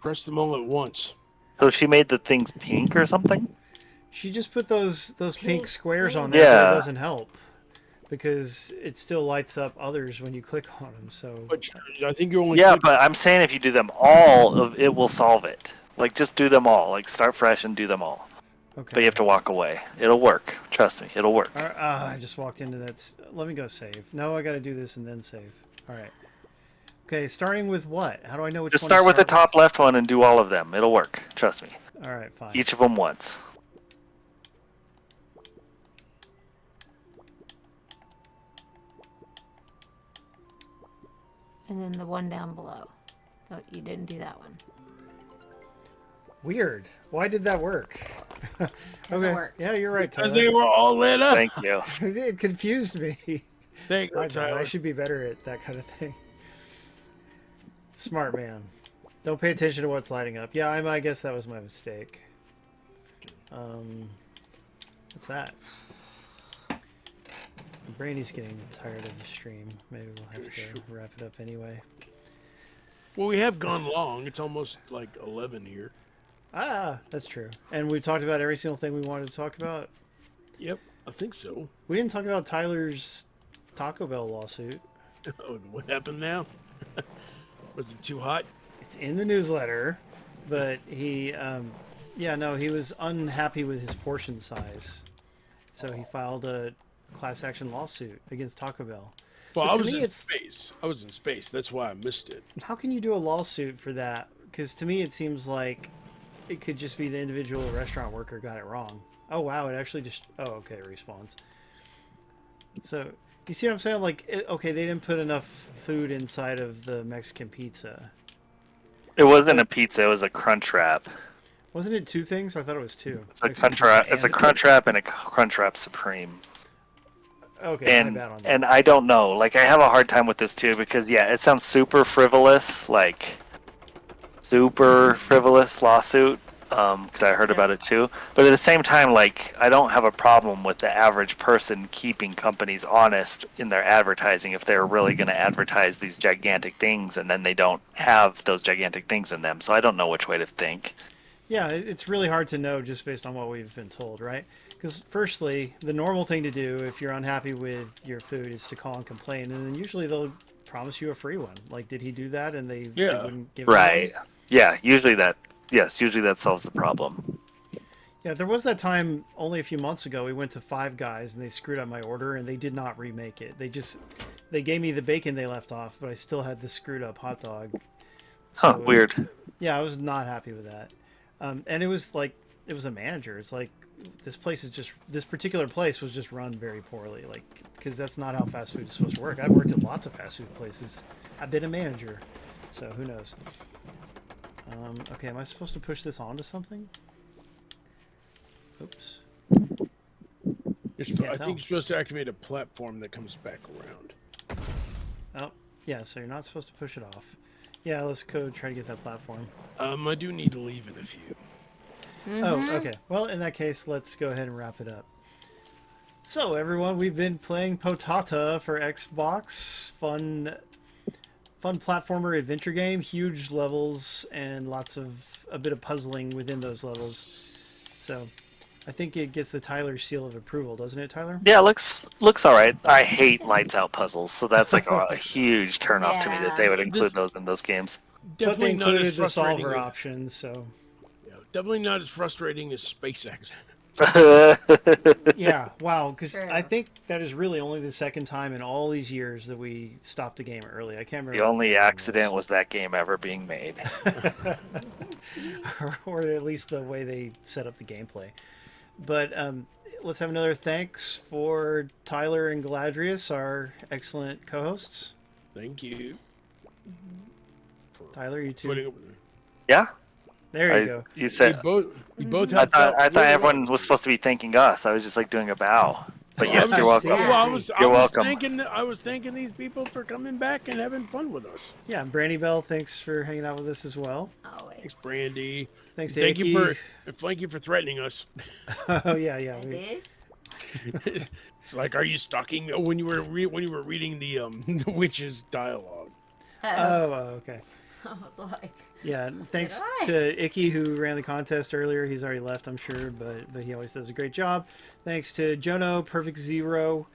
S4: Press them all at once.
S3: So she made the things pink or something?
S1: She just put those pink
S2: Pink
S1: squares on
S2: things.
S1: there, but
S3: Yeah.
S1: it doesn't help because it still lights up others when you click on them. So
S4: But I think you only.
S3: Yeah,
S4: click-
S3: but I'm saying if you do them all, it will solve it. Like, just do them all. Like, start fresh and do them all.
S1: okay.
S3: But you have to walk away. It'll work. Trust me, it'll work.
S1: I just walked into that. Let me go save. No, I got to do this and then save. All right. Okay, starting with what? How do I know which
S3: Just
S1: one
S3: start
S1: to
S3: with the top left one and do all of them. It'll work. Trust me.
S1: All right, fine.
S3: Each of them once.
S2: And then the one down below. Oh, you didn't do that one.
S1: Weird. Why did that work?
S2: 'Cause it worked.
S1: Yeah, you're right,
S4: Because they
S1: Tyler.
S4: were all lit up.
S3: Thank you.
S1: It confused me.
S4: There you go,
S1: My bad. I
S4: Tyler.
S1: should be better at that kind of thing. Smart man. Don't pay attention to what's lighting up. Yeah, I guess that was my mistake. What's that? Brandy's getting tired of the stream. Maybe we'll have to wrap it up anyway.
S4: Well, we have gone long. It's almost like 11 here.
S1: Ah, that's true. And we talked about every single thing we wanted to talk about.
S4: Yep, I think so.
S1: We didn't talk about Tyler's Taco Bell lawsuit.
S4: Oh, what happened now? Was it too hot?
S1: It's in the newsletter, but he, he was unhappy with his portion size. So he filed a class action lawsuit against Taco Bell.
S4: Well,
S1: But
S4: I
S1: to
S4: was
S1: me,
S4: in
S1: it's-
S4: space. I was in space. That's why I missed it.
S1: How can you do a lawsuit for that? Because to me, it seems like it could just be the individual restaurant worker got it wrong. Oh, wow, it actually just... Oh, okay, it respawns. So, you see what I'm saying? Like, okay, they didn't put enough food inside of the Mexican pizza.
S3: It wasn't a pizza. It was a crunch wrap.
S1: Wasn't it two things? I thought it was two.
S3: It's a
S1: Mexican
S3: crunch wrap.
S1: pizza
S3: It's a
S1: and-
S3: crunch wrap and a crunch wrap supreme.
S1: Okay,
S3: and
S1: my bad on that.
S3: and I don't know. Like I have a hard time with this too because yeah, it sounds super frivolous, like super frivolous lawsuit. Because I heard
S4: Yeah.
S3: about it too. But at the same time, like I don't have a problem with the average person keeping companies honest in their advertising if they're really going to advertise these gigantic things and then they don't have those gigantic things in them. So I don't know which way to think.
S1: Yeah, it's really hard to know just based on what we've been told, right? Because firstly, the normal thing to do if you're unhappy with your food is to call and complain, and then usually they'll promise you a free one. Like, did he do that? And they
S4: Yeah.
S1: wouldn't give him
S3: Right.
S1: one?
S3: Yeah, usually that solves the problem.
S1: Yeah, there was that time only a few months ago. We went to Five Guys and they screwed up my order and they did not remake it. They gave me the bacon they left off, but I still had the screwed up hot dog.
S3: Huh,
S1: So,
S3: weird.
S1: yeah, I was not happy with that. And it was like it was a manager. It's like this particular place was just run very poorly. Like because that's not how fast food is supposed to work. I've worked at lots of fast food places. I've been a manager, so who knows? Okay, am I supposed to push this onto something? Oops.
S4: I
S1: tell.
S4: think you're supposed to activate a platform that comes back around.
S1: Oh, yeah. So you're not supposed to push it off. Yeah, let's go try to get that platform.
S4: I do need to leave in a few.
S1: Oh, okay. Well, in that case, let's go ahead and wrap it up. So, everyone, we've been playing Potata for Xbox. Fun platformer adventure game. Huge levels and a bit of puzzling within those levels. So, I think it gets the Tyler seal of approval, doesn't it, Tyler?
S3: Yeah, looks all right. I hate lights out puzzles, so that's like a huge turnoff to me that they would include those in those games.
S1: But they
S4: Definitely not as
S1: included the
S4: frustrating.
S1: solver option, so...
S4: Yeah, definitely not as frustrating as SpaceX.
S1: Yeah, wow, because
S2: True.
S1: I think that is really only the second time in all these years that we stopped a game early. I can't remember.
S3: The only
S1: what game
S3: accident was that game ever being made.
S1: or at least the way they set up the gameplay. But let's have another thanks for Tyler and Galadrius, our excellent co-hosts.
S4: Thank you.
S1: Tyler, you
S4: Putting
S1: too.
S4: up with me.
S3: Yeah,
S1: There you go.
S3: you said.
S4: We both
S3: I
S4: helped out
S3: thought
S4: really
S3: everyone
S4: well.
S3: was supposed to be thanking us. I was just like doing a bow. But
S1: Oh,
S3: yes,
S1: I
S3: you're welcome.
S1: see.
S2: Yeah.
S3: You're welcome.
S4: I was thanking these people for coming back and having fun with us.
S1: Yeah, Brandy Bell, thanks for hanging out with us as well.
S2: Always.
S4: Thanks, Brandy.
S1: Thanks to
S4: Thank
S1: Icky.
S4: you for threatening us.
S1: Oh yeah.
S2: I did?
S4: Like, are you stalking when you were reading the the witch's dialogue?
S1: Okay.
S2: I was like,
S1: Yeah, and thanks
S2: Did I?
S1: to Icky who ran the contest earlier. He's already left, I'm sure, but he always does a great job. Thanks to Jono, Perfect Zero,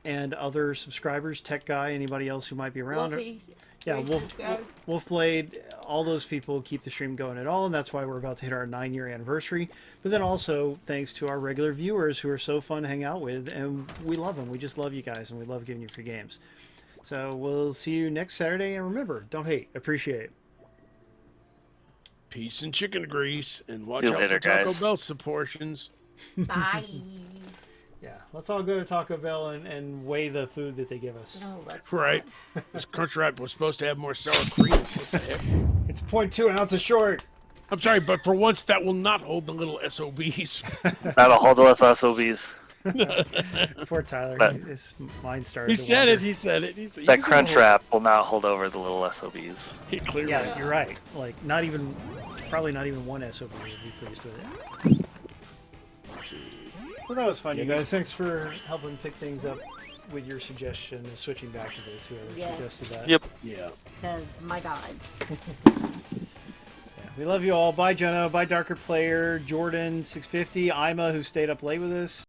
S1: and other subscribers, Tech Guy, anybody else who might be around.
S2: Wolfie.
S1: Yeah,
S2: please subscribe.
S1: Wolfblade, all those people keep the stream going at all, and that's why we're about to hit our 9-year anniversary. But then also thanks to our regular viewers who are so fun to hang out with, and we love them. We just love you guys, and we love giving you free games. So we'll see you next Saturday, and remember, don't hate, appreciate.
S4: Peace and chicken grease, and watch
S3: See you
S4: out
S3: later,
S4: for Taco
S3: guys.
S4: Bell portions.
S2: Bye.
S1: Yeah, let's all go to Taco Bell and weigh the food that they give us.
S2: No, let's
S4: Right.
S2: not.
S4: This Crunchwrap was supposed to have more sour cream. What the heck?
S1: It's 0.2 ounces short.
S4: I'm sorry, but for once that will not hold the little SOBs.
S3: That'll hold us SOBs.
S1: Poor Tyler.
S3: But-
S1: His mind started
S4: He
S1: to
S4: said
S1: wander.
S4: it. He said it.
S3: That crunch wrap will not hold over the little SOBs.
S4: He clearly.
S1: Yeah, you're right. Like, probably not even one SOB would be pleased with it. Well, that was fun, you guys. Thanks for helping pick things up with your suggestion of switching back to this, whoever
S2: Yes.
S1: suggested that.
S3: Yep.
S4: Yeah.
S2: Because, my God.
S1: Yeah, we love you all. Bye, Jono. Bye, Darker Player. Jordan, 650. Ima, who stayed up late with us.